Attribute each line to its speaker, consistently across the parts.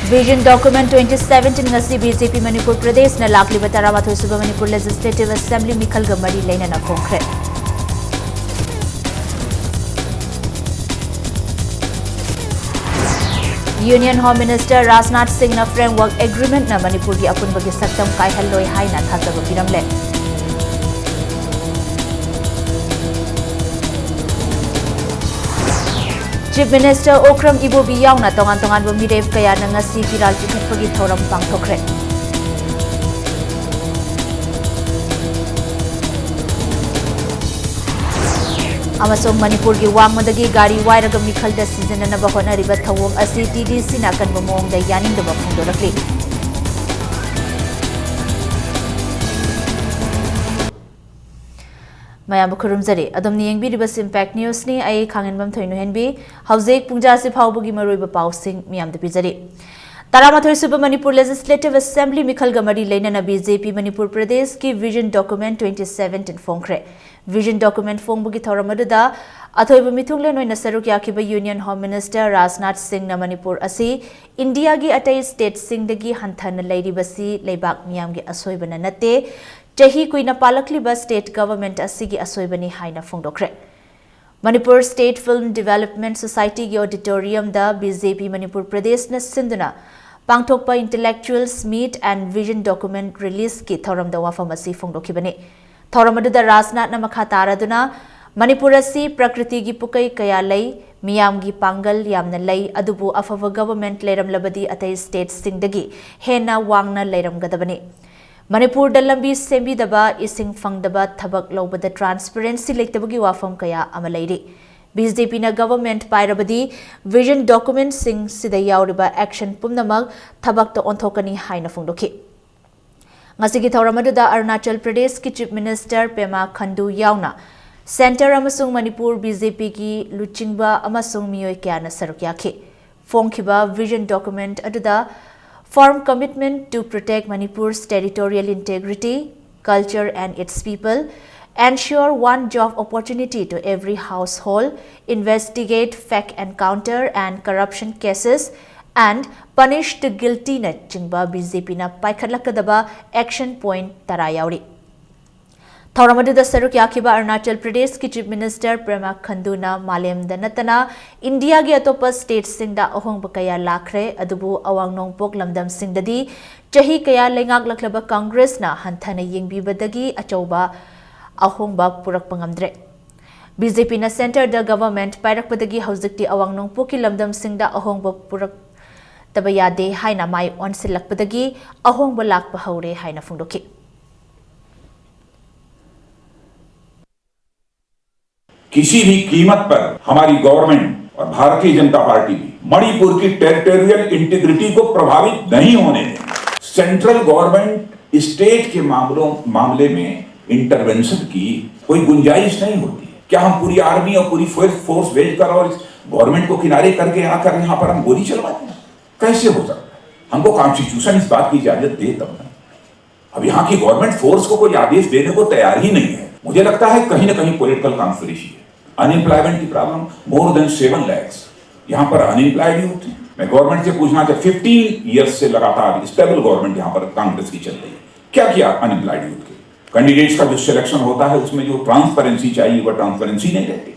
Speaker 1: Vision Document 2017 ngasi BJP Manipur Pradesh na lakliba taramathoi suba Manipur Legislative Assembly Mikhal Gamari Laina na Khongkhre. Union Home Minister Rajnath Singh na Framework Agreement na Manipur gi apunbagi saktam kaihalloi haina thajaba piramle. Chief Minister Okram Ibobi yauna tongan-tongan mirep kaya na ngasi viral chikhatpagi thoram pangthokre. Amasong Manipur gi wangmadagi gari wairaga mikhalda sijananaba honariba thawong asi TDC na kanba mawngda yaningdaba phongdorakli. Mayam khurumjari adom niyengbiriba Impact News ni ai khangenbam thoinu henbi haujek pungja se phawbugi maroiba pausing miyam de pijari taramathoi suba Manipur Legislative Assembly Mikhal Gamari Lainana BJP Manipur Pradesh ki Vision Document 2017 phongkhre Vision Document phongbugi thoramadada athoiba mithungle noina saruk yakiba Union Home Minister Rajnath Singh na Manipur asi India gi atai state sing dagi hanthana lairibasi leibak miyam gi asoibana nate Chahi kuina palakliba state government asigi asoibani haina phongdokre. Manipur State Film Development Society gi auditorium da BJP Manipur Pradesh na sinduna pangthokpa intellectuals meet and vision document release ki thoram da wafamasi phongdokhibani. Thoramadu da Rajnath na makha taraduna Manipur asi prakriti gi pukai kaya lei miyam gi pangal yamna lei adubu afava government leiram labadi atai state singdagi hena wangna leiram gadabani. Manipur dalambi sembi daba ising fangdaba thabak lobada transparency lektabagi wafam kaya amalairi. BJP na government pairabadi vision document sing sida yauriba action pumnamag thabak to onthokani haina phongdokhi. Ngasigi thawramaduda Arunachal Pradesh ki Chief Minister Pema Khandu yauna Center amasung Manipur BJP ki luchingba amasung miyoi kyana saruk yakhi. Phongkhiba vision document aduda form commitment to protect Manipur's territorial integrity, culture and its people, ensure one job opportunity to every household, investigate fact encounter and corruption cases, and punish the guilty na chingba BJP na paikhatlakadaba action point tarayauri. Thawramaduda saruk yakiba Arunachal Pradesh ki Chief Minister Pema Khandu na malem da natana India gi atopa state singda ahongba kaya lakhre adubu awang nongpok lamdam singdadi chahi kaya lengak laklaba Congress na hanthana yengbibadagi achauba ahongba purak pangamdre. BJP na center da government pairakpadagi haujikti awang nongpok ki lamdam singda ahongba purak tabayade haina mai onsilakpadagi ahongba lakpa haure haina phongdokhi.
Speaker 2: किसी भी कीमत पर हमारी government और भारतीय Janata party भी मणिपुर की territorial integrity को प्रभावित नहीं होने देंगे। सेंट्रल गवर्नमेंट स्टेट के मामले में इंटरवेंशन की कोई गुंजाइश नहीं होती। क्या हम पूरी आर्मी और पूरी फोर्स भेजकर और गवर्नमेंट को किनारे करके आकर यहाँ पर हम गोली चलवाते हैं? कैसे हो सकता है? हमको कॉन्स्टिट्यूशन इस बात की इजाजत दे तब ना। अब यहाँ की गवर्नमेंट फोर्स को कोई आदेश देने को तैयार ही नहीं है। मुझे लगता है कहीं ना कहीं पॉलिटिकल कॉन्स्पिरेसी है। अनएम्प्लॉयमेंट की प्रॉब्लम मोर देन 7 lakhs यहाँ पर अनएम्प्लॉयड यूथ है। मैं गवर्नमेंट से पूछना चाहता 15 years से लगातार स्टेबल गवर्नमेंट यहाँ पर कांग्रेस की चल रही है। क्या किया अनएम्प्लॉयड यूथ के? कैंडिडेट्स का जो सिलेक्शन होता है उसमें जो ट्रांसपेरेंसी चाहिए वह ट्रांसपेरेंसी नहीं रहती,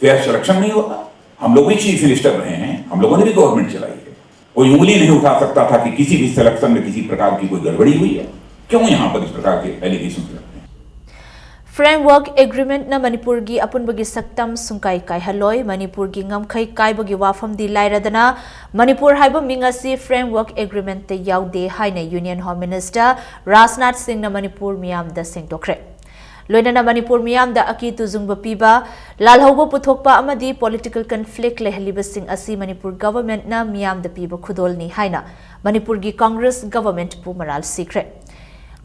Speaker 2: फेयर सिलेक्शन नहीं होता। हम लोग भी चीफ मिनिस्टर रहे हैं, हम लोगों ने भी गवर्नमेंट चलाई है। कोई उंगली नहीं उठा सकता था कि किसी भी सिलेक्शन में किसी प्रकार की कोई गड़बड़ी हुई है। क्यों यहाँ पर इस प्रकार के एलिगेशन लगते हैं?
Speaker 1: Framework Agreement na Manipur gi apunbagi saktam sungkai kai haloi Manipur gi ngamkhai kaibagi wafam di lairadana Manipur haiba mingasi Framework Agreement te yaude haina Union Home Minister Rajnath Singh na Manipur miyam da sengtokre. Loinana Manipur miyam da aki tuzungba piba lalhauba puthokpa amadi political conflict lehaliba sing asi Manipur government na miyam da piba khudol ni haina Manipur gi Congress government pu maral secret.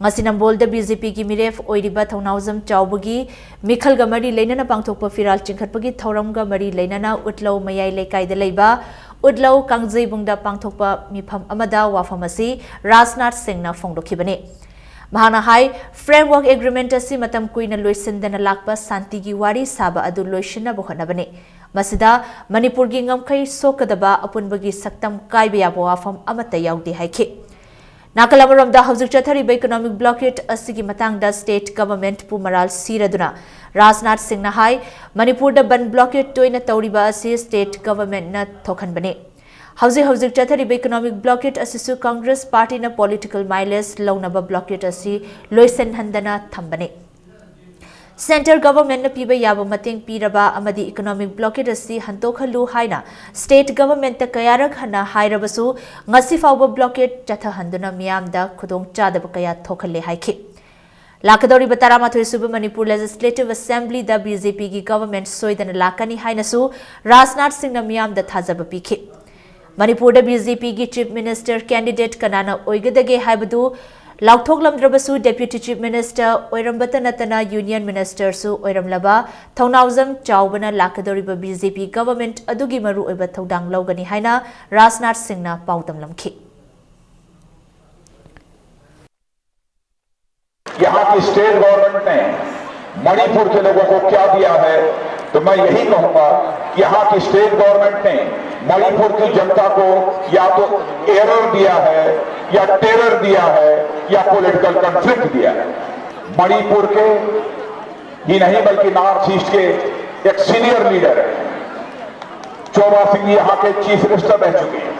Speaker 1: Ngasinambol da BJP ki miref oiriba thongnauzam chawbagi Mikhal Gamari Lainana pangthokpa firal chingkhatpagi thoramga mari Lainana utlau mayai lekai da leiba utlau kangjei bungda pangthokpa mifam amada wafamasi Rajnath Singh na phongdokhibani. Mahana hai framework agreement asi matam kuina loisindana lakpa santi gi wari saba adu loisina bohonabani. ꯃꯁꯤꯗ ꯃꯅꯤꯄꯨꯔꯒꯤ ꯉꯝꯈꯩ ꯁꯣꯛꯀꯗꯕ ꯑꯄꯨꯟꯕꯒꯤ ꯁꯛꯇꯝ ꯀꯥꯏꯕ ꯌꯥꯕ ꯋꯥꯐꯝ ꯑꯃꯠꯇ ꯌꯥꯎꯗꯦ ꯍꯥꯏꯈꯤ ꯅꯥꯀꯜ ꯑꯃꯔꯣꯝꯗ ꯍꯧꯖꯤꯛ ꯆꯠꯊꯔꯤꯕ ꯏꯀꯣꯅꯣꯃꯤक ꯕ꯭ꯂꯣꯀꯦꯠ ꯑꯁꯤꯒꯤ ꯃꯇꯥꯡꯗ ꯁ꯭ꯇꯦꯠ ꯒꯚꯔꯟꯃꯦꯟꯠꯄꯨ ꯃꯔꯥꯜ ꯁꯤꯔꯗꯨꯅ ꯔꯥꯖꯅꯥꯊ ꯁꯤꯡꯅ ꯍꯥꯏ ꯃꯅꯤꯄꯨꯔꯗ ꯕꯟ ꯕ꯭ꯂꯣꯀꯦꯠ ꯇꯣꯏꯅ ꯇꯧꯔꯤꯕ ꯑꯁꯤ ꯁ꯭ꯇꯦꯠ ꯒꯚꯔꯟꯃꯦꯟꯠꯅ ꯊꯣꯛꯍꯟꯕꯅꯤ हौजिक चथरीब इकोनॉमिक ब्लॉकेट असिसु कांग्रेस पार्टी न पॉलिटिकल माइलेज लौनबा ब्लॉकेट असि लोइसनहंदना थंबने सेंटर गवर्नमेंट न पीबा याबा मतेंग पीरबा अमदी इकोनॉमिक ब्लॉकेट असि हंतोखलु हाइना स्टेट गवर्नमेंट कयारक हना हाइरबसु ngasi फाउबा ब्लॉकेट चथहंदुना मियामदा खुदोंग चादबा कया थोखले हाइखि लाकदौरी बतारामाथोई सुबह मणिपुर लेजिस्लेटिव असेंबली द बीजेपी की गवर्नमेंट सोइदन लाकनी हाइनसु राजनाथ सिंह न मियामदा थाजब पीखि मणिपुर बीजेपी की चीफ मिनिस्टर कैंडिडेट कनाना ओइगदगे हाइबदु लाउथोकलमद्रबसु डेप्यूटी चीफ मिनिस्टर ओइरमबत नतना यूनियन मिनिस्टर सु ओइरमलबा थौनाउजम चाउबना लाकदौरीबा बीजेपी गवर्नमेंट अदुगी मरु ओइबा थौदांग लौगनी हाइना राजनाथ सिंहना पाउदमलमखि
Speaker 2: यहाँ की स्टेट गवर्नमेंट ने मणिपुर के लोगों को क्या दिया है तो मैं यही कहूंगा कि यहाँ की स्टेट गवर्नमेंट ने मणिपुर की जनता को या तो एरर दिया है या टेरर दिया है या पॉलिटिकल कॉन्फ्लिक्ट दिया है मणिपुर के ही नहीं बल्कि नॉर्थ ईस्ट के एक सीनियर लीडर है चोबा सिंह यहाँ के चीफ मिनिस्टर रह चुके हैं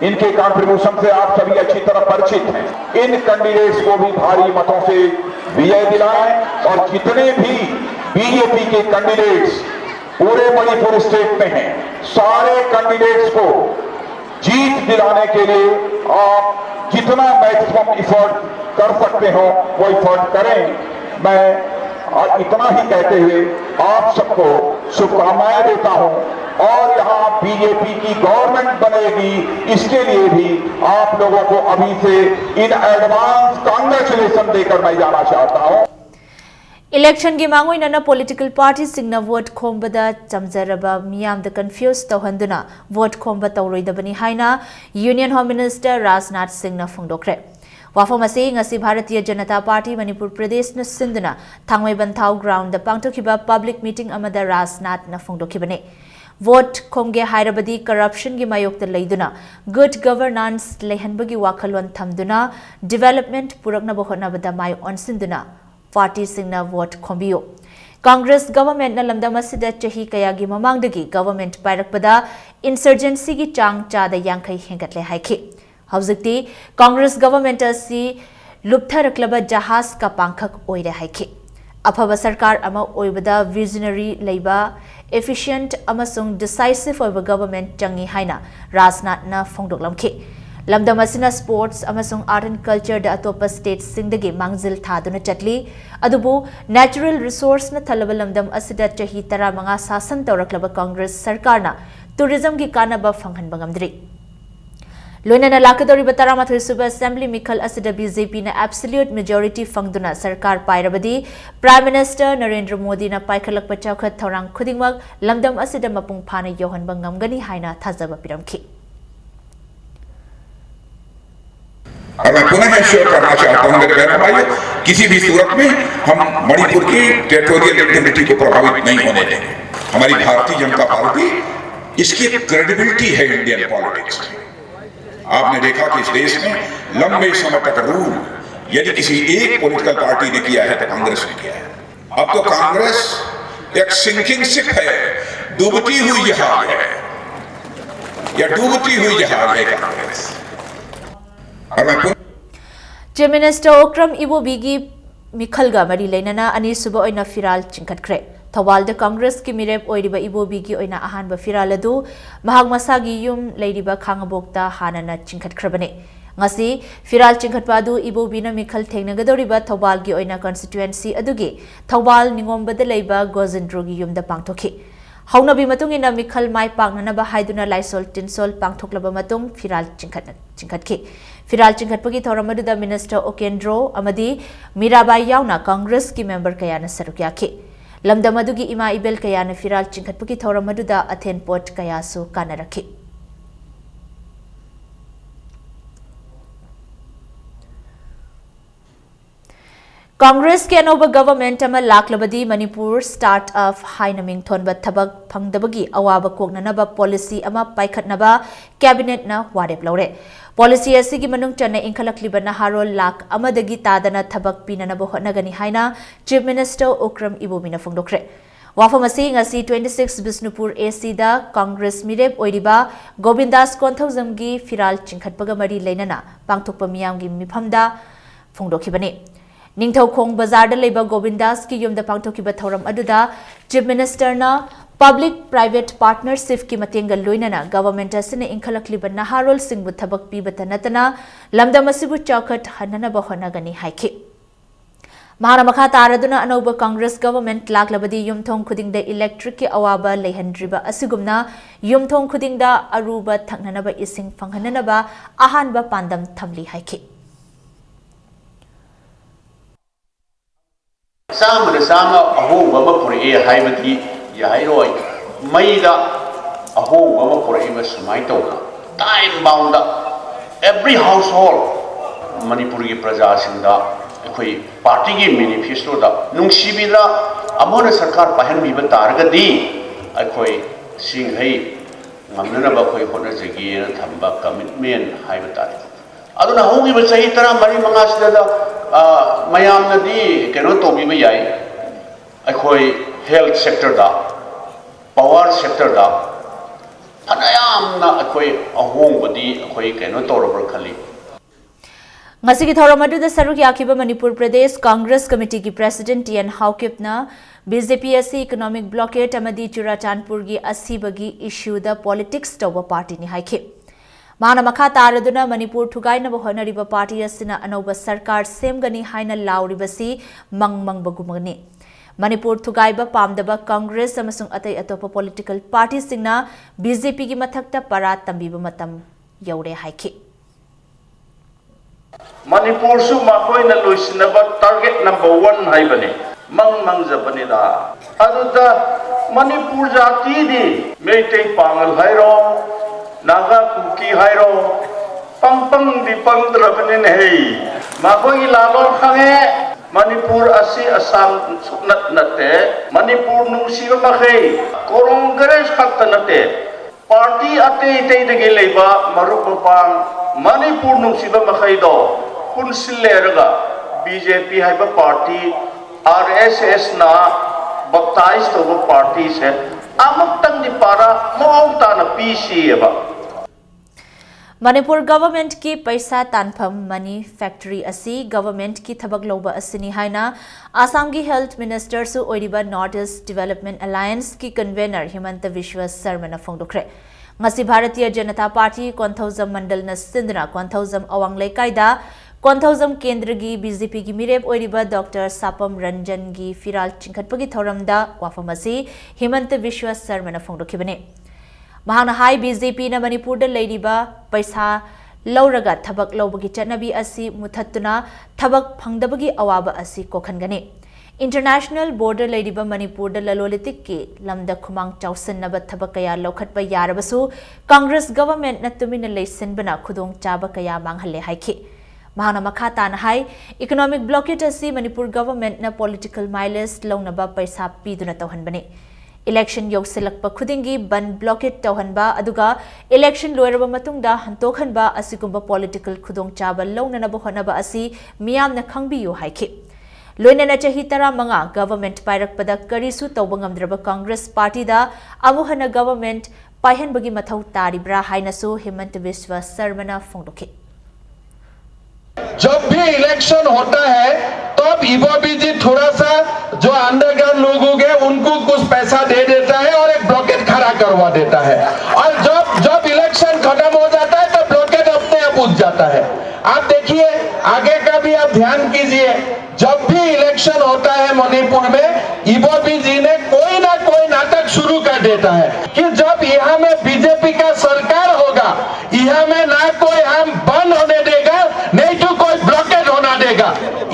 Speaker 2: इनके कंट्रीब्यूशन से आप सभी अच्छी तरह परिचित हैं इन कैंडिडेट्स को भी भारी मतों से विजय दिलाएं और जितने भी बीजेपी के कैंडिडेट्स पूरे मणिपुर स्टेट में हैं सारे कैंडिडेट्स को जीत दिलाने के लिए आप जितना मैक्सिमम इफर्ट कर सकते हो वो इफर्ट करें मैं इतना ही कहते हुए आप सबको शुभकामनाएं देता हूं और यहाँ बीजेपी की गवर्नमेंट बनेगी इसके लिए भी आप लोगों को अभी से इन एडवांस कांग्रेचुलेशन देकर मैं जाना चाहता हूं
Speaker 1: इलेक्शन की मांगों इन्ना पॉलिटिकल पार्टी सिंगना वोट खोंबदा चमजरबा मियाम द कंफ्यूज तौहंदुना वोट खोंबा तौरोइदबनी हाइना यूनियन होम मिनिस्टर राजनाथ सिंहना फोंदोखरे वाफम असे ngasi भारतीय जनता पार्टी मणिपुर प्रदेश न सिंधुना थांगमैबंथाव ग्राउंड द पांगथोखिबा पब्लिक मीटिंग अमदा राजनाथ न फोंदोखिबने वोट खोंगे हाइरबदी करप्शन की मायोक्ता लैदुना गुड गवर्नेंस लेहनबगी वाखलोन थमदुना डेवलपमेंट पुरकनब होटनबदा माय ऑनसिंदुना पार्टी सिंगना वोट खोंबियो कांग्रेस गवर्नमेंट न लमदम असिदा चही कयागी ममांगदगी गवर्नमेंट पायरकपदा इंसर्जेंसी की चांग चादा यांखै हेंगतले हाइखि हौजिक्ति कांग्रेस गवर्नमेंट असि लुप्थरकलब जहाज का पांखक ओइरे हाइखि अफब सरकार अमा ओइबदा विजनरी लैबा एफिशिएंट अमसुंग डिसाइसिव ओइबा गवर्नमेंट चंगी हाइना राजनाथ न फोंदोकलमखि लमदम असिना स्पोर्ट्स अमसुंग आर्ट एंड कल्चर द अतोप स्टेट सिंगदगी मांगजिल थादुना चटली अदुबु नेचुरल रिसोर्स न थलब लमदम असिदा चही 15 शासन तौरकलब कांग्रेस सरकारना टूरिज्म की कानबा फंगहनबा ngamdri लोइनना लाकदौरी बतारामाथोई सुबह असेंबली मिखल असिदा बीजेपी ने एब्सोल्यूट मेजॉरिटी फंगदुना सरकार पाइरबदी प्राइम मिनिस्टर नरेंद्र मोदी न पाइखलक पचाखत थौरांग खुदिंगमक लमदम असिदा मपुंग फाना योहनबा ngamgani हाइना थाजबा पिरमखि
Speaker 2: और मैं पुनः श्योर करना चाहता हूं मेरे बहन भाइयों किसी भी सूरत में हम मणिपुर की टेरिटोरियल इंटीग्रिटी को प्रभावित नहीं होने देंगे हमारी भारतीय जनता पार्टी इसकी क्रेडिबिलिटी है इंडियन पॉलिटिक्स आपने देखा कि इस देश में लंबे समय तक रूल यदि किसी एक पॉलिटिकल पार्टी ने किया है तो कांग्रेस ने किया है अब तो कांग्रेस एक सिंकिंग शिप है डूबती हुई जहाज है या डूबती हुई जहाज है कांग्रेस
Speaker 1: चीफ मिनिस्टर ओक्रम इबोबीगी मिखलगा मरी लेनना अनि सुबह ओइना फिराल चिंखटख्रे थवाल द कांग्रेस की मिरेप ओइरिबा इबोबीगी ओइना अहानबा फिराल अदु महाग मसागी yum लेरिबा खांगबोक्ता हानना चिंखटख्रबने ngasi firal chingkhatpadu ibobina mikhal thengnagdoriba thawal gi oina constituency adugi thawal ningombada leiba gojendro gi yumda pangthokhi haunabi matung ina mikhal mai pangnana ba haiduna laisol tinsol pangthoklaba matung firal chingkhatki firal chingkhatpagi thoramadu da minister okendro amadi mirabai yauna congress ki member kayana sarukyakhi lamdam adugi ima ibel kayana firal chingkhatpagi thoramadu da athen pot kayasu kanarakhi Congress के अनौब government अमा लाक्लबदी Manipur startup हाइना मिंगथोनबा थबक फंगदबगी अवाब कोकननबा policy अमा पाइखतनबा cabinet ना वारेप लौरे policy असिगी मनुंग चन्ना इंखलक्लिबा नहारोल lakh अमदगी तादना थबक पिननबा होटनगनी हाइना chief minister Okram इबोमिना फोंदोक्रे वाफम असी ngasi 26 Bishnupur AC दा कांग्रेस मिरेप ओइरिबा गोविंदास कोंथौजमगी फिराल चिंखतपगा मरी लेनना पांगथोकपा मियामगी मिफमदा फोंदोखिबने निंगथौखोंग बाजार लेबा गोविंदास की युमदा पांगथोखिबा थौरम अदुदा चीफ मिनिस्टर ना पब्लिक प्राइवेट पार्टनरशिप की मतेंग लोइनना गवर्नमेंट असिने इंखलक्लिबा नहारोल सिंगबु थबक पीबता नतना लमदम असिबु चौखट हननबा होनगनी हाइखि महारा मखा तारदुना अनौब कांग्रेस गवर्नमेंट लाक्लबदी युमथोंग खुदिंगदा इलेक्ट्रिक की अवाबा लेहंड्रिबा असिगुमना युमथोंग खुदिंगदा अरुबा थकननबा इसिंग फंगहननबा अहानबा पांदम थमली हाइखि
Speaker 3: साम अहोंग अमा पुरए हाइबदी याइरोय मैदा अहोंग अमा पुरए सुमाय तौना time bound every household Manipur की प्रजा सिंदा अखोई पार्टी की मैनिफेस्टो दा नुंगसिबिदा अमोन सरकार पाहनबिबा तारगदी अखोई सिंहै ngamnanaba khoi hona jegi na thamba commitment haiba tare aduna hogi ba sahi tara mari manga sida da mayam na di keno to bi ba yai akhoi health sector da power sector da phanayam na akhoi ahong badi akhoi keno to ro khali
Speaker 1: ngasi ki thoram adu da saruk yakiba manipur pradesh congress committee ki president tn haukipna BJP asi economic blockade amadi churachandpur gi asibagi issue da politics toba party ni haike mana makha taraduna manipur thugaina ba honariba party asina anoba sarkar semgani haina lauribasi mangmang bagumani manipur thugaiba pamdaba congress amasung atai atopa political party singna BJP gi mathakta para tambiba matam yaure haike
Speaker 4: Manipur su makoi na loisinaba target number 1 haibani mang japani da aduda Manipur jati di meitei pangal hairo naga kuki hairo pang di pang drabani nei makoi lalol khange Manipur asi asam suknat nate Manipur nungsiba makhei congress khakta nate party ate ite de leiba marup pang Manipur nungsiba makhei do kunsileraga BJP haiba party RSS na baptize to party se amuktang di para maungta na PC ba
Speaker 1: Manipur government ki paisa tanpham money factory asi government ki thabak loba asini haina Assam ki health minister su oiriba North East Development Alliance ki convener Himanta Vishwa Sarma na phongdokre ngasi Bharatiya Janata Party Konthauzam mandal na sindra Konthauzam awang lekai Konthauzam Kendra gi BJP gi mirep oiriba Dr. Sapam Ranjan gi firal chingkhatpagi thoramda wafamasi Himanta Vishwa Sarma na phongdokhibane mahana hai BJP na Manipur da leiriba paisa lauraga thabak lobagi chanabi asi muthattuna thabak phangdabagi awaba asi kokhangane international border leiriba Manipur da lalolitik ki lamda khumang chausanaba thabak kaya lokhatpa yarabasu Congress government na tumina leisinbana khudong chaba kaya manghalle haiki mahana makha tan hai economic blockade asi Manipur government na political mileage launaba paisa piduna tawhanbane election yokselakpa khudingi ban blockade tawhanba aduga election loiraba matungda hantokhanba asigumba political khudong chaba launanaba honaba asi miyamna khangbiyu haiki loinana chahi tara manga government pairakpada karisu tawbangamdraba Congress party da amuhana government paihanbagi mathau taribra hainasu Himanta Vishwa Sarma na phongdokhi
Speaker 5: जब भी election होता है तो अब ईबोबी जी थोड़ा सा जो underground लोग होंगे उनको कुछ पैसा दे देता है और एक ब्लॉकेट खड़ा करवा देता है और जब इलेक्शन खत्म हो जाता है तो ब्लॉकेट अपने आप उठ जाता है आप देखिए आगे का भी आप ध्यान कीजिए जब भी इलेक्शन होता है मणिपुर में ईबोबी जी ने कोई ना कोई नाटक शुरू कर देता है कि जब यहाँ में बीजेपी का सरकार होगा यहाँ में ना कोई हम बंद होने देगा नहीं तो कोई ब्लॉकेज होना देगा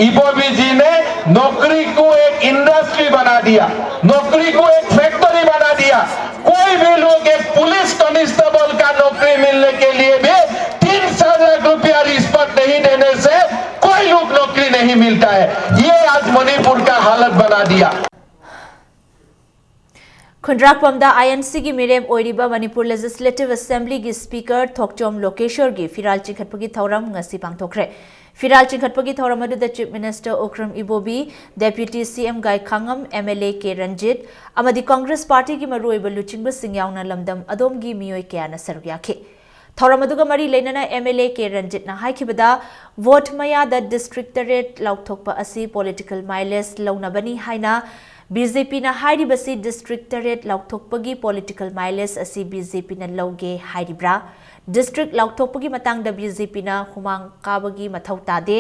Speaker 5: ईबोबी जी ने नौकरी को एक इंडस्ट्री बना दिया नौकरी को एक फैक्ट्री बना दिया कोई भी लोग एक पुलिस कांस्टेबल का नौकरी मिलने के लिए भी 3 लाख रुपया रिश्वत नहीं देने से कोई लोग नौकरी नहीं नहीं मिलता है। ये आज मणिपुर का हालत बना दिया।
Speaker 1: खुंद्राकपमदा INC की मिरेम ओइरिबा मणिपुर लेजिस्लेटिव असेंबली की स्पीकर थोकचोम लोकेश्वर की फिराल चिंखटपगी थौरम ngasi पांगथोखरे। फिराल चिंखटपगी थौरम अदुदा chief minister Okram Ibobi, deputy CM Gaikhangam, MLA K Ranjit अमदी Congress party की मरुइबा लुचिंगबा सिंगयावना लमदम अदोमगी मियोय कयाना सरुक याखे। थौरम अदुगा मरी लेनना MLA के रंजित ना हाइखिबदा वोट मयादा डिस्ट्रिक्ट तरेट लाउथोकपा असि पॉलिटिकल माइलेज लौनबनी हाइना BJP na hairibasi district teret lauthokpagi political mileage asi BJP na lauge hairibra district lauthokpagi matangda BJP na humang kabagi mathau tade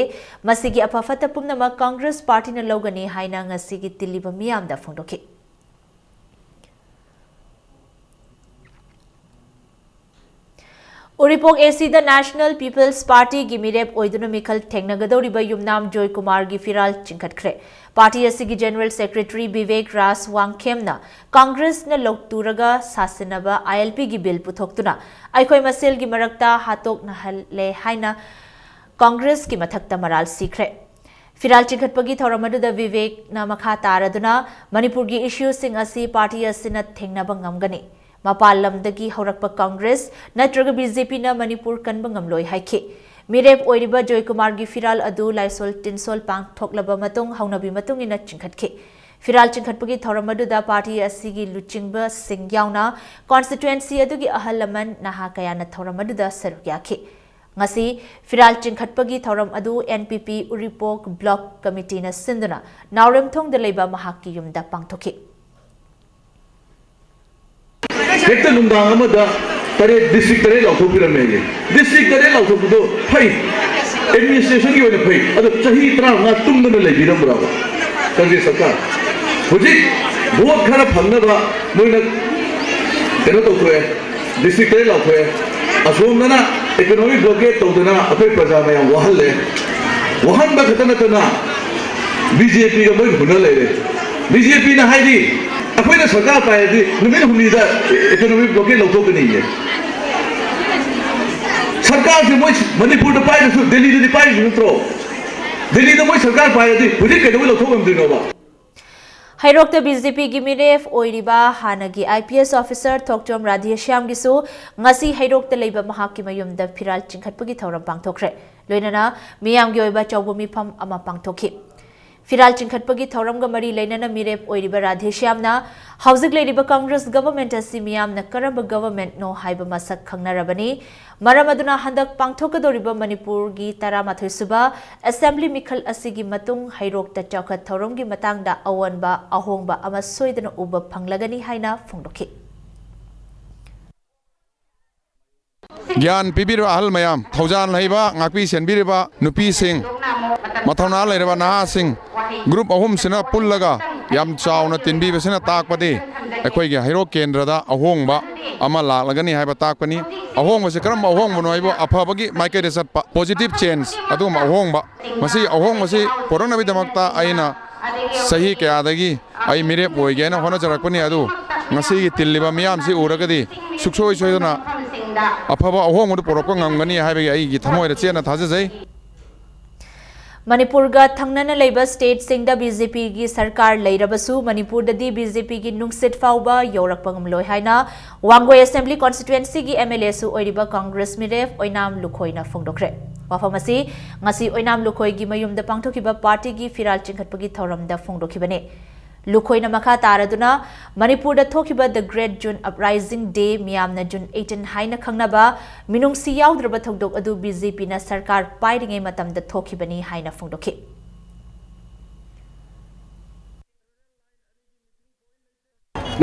Speaker 1: masigi apafata pumnama Congress party na laugani haina ngasigi tiliba miyamda phongdoki Uripok AC the National People's Party gi mirep oiduna mikhal thengnagadoriba yumnam Joy Kumar gi firal chinkhatkre Party asigi General Secretary Vivek Ras Wangkhemna Congress na lokturaga sasinaba ILP gi bill puthoktuna aikhoi masel gi marakta hatok na halle haina Congress ki mathakta maral sikre Firal chinkhatpagi thoramadu da Vivek na makha taraduna Manipur gi issue sing asi party asina thengnaba ngamgani Mapal lamdagi haurakpa Congress natraga BJP na Manipur kanba ngamloi haike Mirep oiriba Joy Kumar gi firal adu laisol tinsol pang thoklaba matung haunabi matung ina chinkhatke Firal chinkhatpagi thoramadu da party asigi luchingba singyauna constituency adu gi ahalaman naha kayana thoramadu da sarukyake ngasi firal chinkhatpagi thoram adu NPP Uripok Block Committee na sinduna nauremthong da leiba mahakki yumda pangthoke
Speaker 6: Hekta nungdang amada tare district tare lauthokpirame district tare lauthokpudo phai administration ki wajah phai ado chahi tara tumdana leibiramra Congress sarkar hojik vote khara phangnaba moina keno tawthoe district tare lauthoe asomnana economic blockade tawdana apai praja mayam wahalle wahanba khatana tana BJP ga moi huna leire BJP na haidi अखोई ना सरकार पाए थी नमीन हुमी दा economic blockage लोगों को नहीं है सरकार से मोई मणिपुर तो पाए तो दिल्ली तो पाए नहीं दिल्ली तो मोई सरकार पाए थी मुझे कहते हुए लोगों को हम दिनों बा
Speaker 1: Hairokta BJP gi miref oiriba hanagi IPS officer Thokchom Radhesham gisu ngasi hairokta leiba mahakki mayumda phiral chinkhatpagi thoram pangthokre loinana miyam gi oiba chawbo mifam ama pangthokhi Firal chinkhatpagi thoramga mari leinana mirep oiriba Radheshyamna hauzik leiriba Congress government asi miyamna karamba government no haiba masak khangnarabani maramaduna handak pangthokadoriba Manipur gi 13 suba assembly mikhal asigi matung hairokta chawkhat thoramgi matangda awanba ahongba ama soidana uba phanglagani haina phongdokhi
Speaker 7: Gyan pibirba ahal mayam thaujan laiba ngakpi senbiriba nupi sing mathona lairaba naha sing group ahum sina pullaga yam chauna tinbi besina takpadi ekhoi ge hairo kendrada ahongba ama laglagani haiba takpani ahongba se karam ahongba noibo aphabagi maike resat positive change aduma ahongba masi ahongba se porona bidamakta aina sahi kayadagi ai mire poigena hona jarakpani adu ngasi gi tilliba miyam si uragadi suksoi soidana afaba ahongba porokko ngamgani haibagi ai gi thamoida chena thajajai
Speaker 1: Manipur ga thangnana leiba state singda BJP gi sarkar leirabasu Manipur dadi BJP gi nungsit fauba yorakpangam loi haina Wangoi assembly constituency gi MLA su oiriba Congress miref oinam lukhoina phongdokre wafamasi ngasi oinam lukhoi gi mayumda pangthokiba party gi firal chinkhatpagi thoramda phongdokhibane Lukhoina makha taraduna Manipur da thokiba the Great June Uprising Day miyamna June 18 haina khangnaba minungsi yaudraba thokdok adu BJP na sarkar pairingai matamda thokibani haina phongdokhi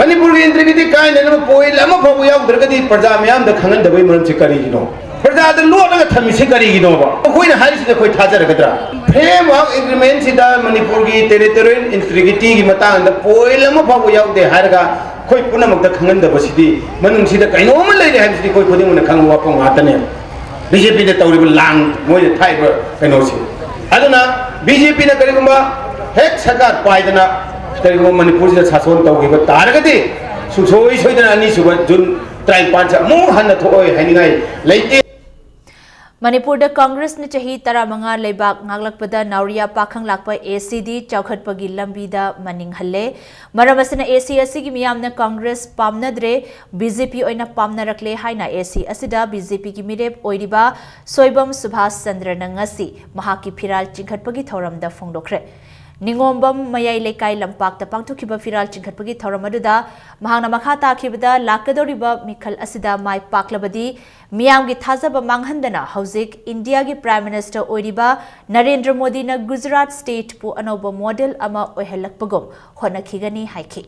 Speaker 8: Manipur ki integrity kai na poi lama phabu yaudragadi praja miyam da khangan dabai maram se kari gino praja da lo na thami se kari gino ba koi na haris de koi thajaragadra framework agreement sida Manipur ki territorial integrity ki matang da poi lama phabu yaude harga koi punamak da khangan da basidi manung sida kaino ma leire haris koi khodi mun khang wa pong atane BJP da tawrib lang moi thai ba kaino si aduna BJP na karigumba hek sarkar paidana karigumba Manipur sida sason tawgiba taragadi susoi soidana ani suba June 35 mo hanna thoi haningai leite
Speaker 1: Manipur da Congress ni chahi taramanga leibak ngaglakpada Nauria pakhang lakpa ACD chawkhatpagi lambi da maning halle maramasina AC asigi miyamna Congress pamnadre BJP oina pamnarakle haina AC asida BJP ki mirep oiriba Soibam Subhas Chandra na ngasi mahaki phiral chingkhatpagi thoram da phongdokre Ningombam mayai lekai lampak ta pangthukiba phiral chingkhatpagi thoram aduda mahangna makha takhibada lakadoriba mikhal asida mai paklabadi Miyamgi thazaba manghandana hauzik India gi Prime Minister oiriba Narendra Modi na Gujarat State pu anoba model ama ohelakpagom honakhigani haiki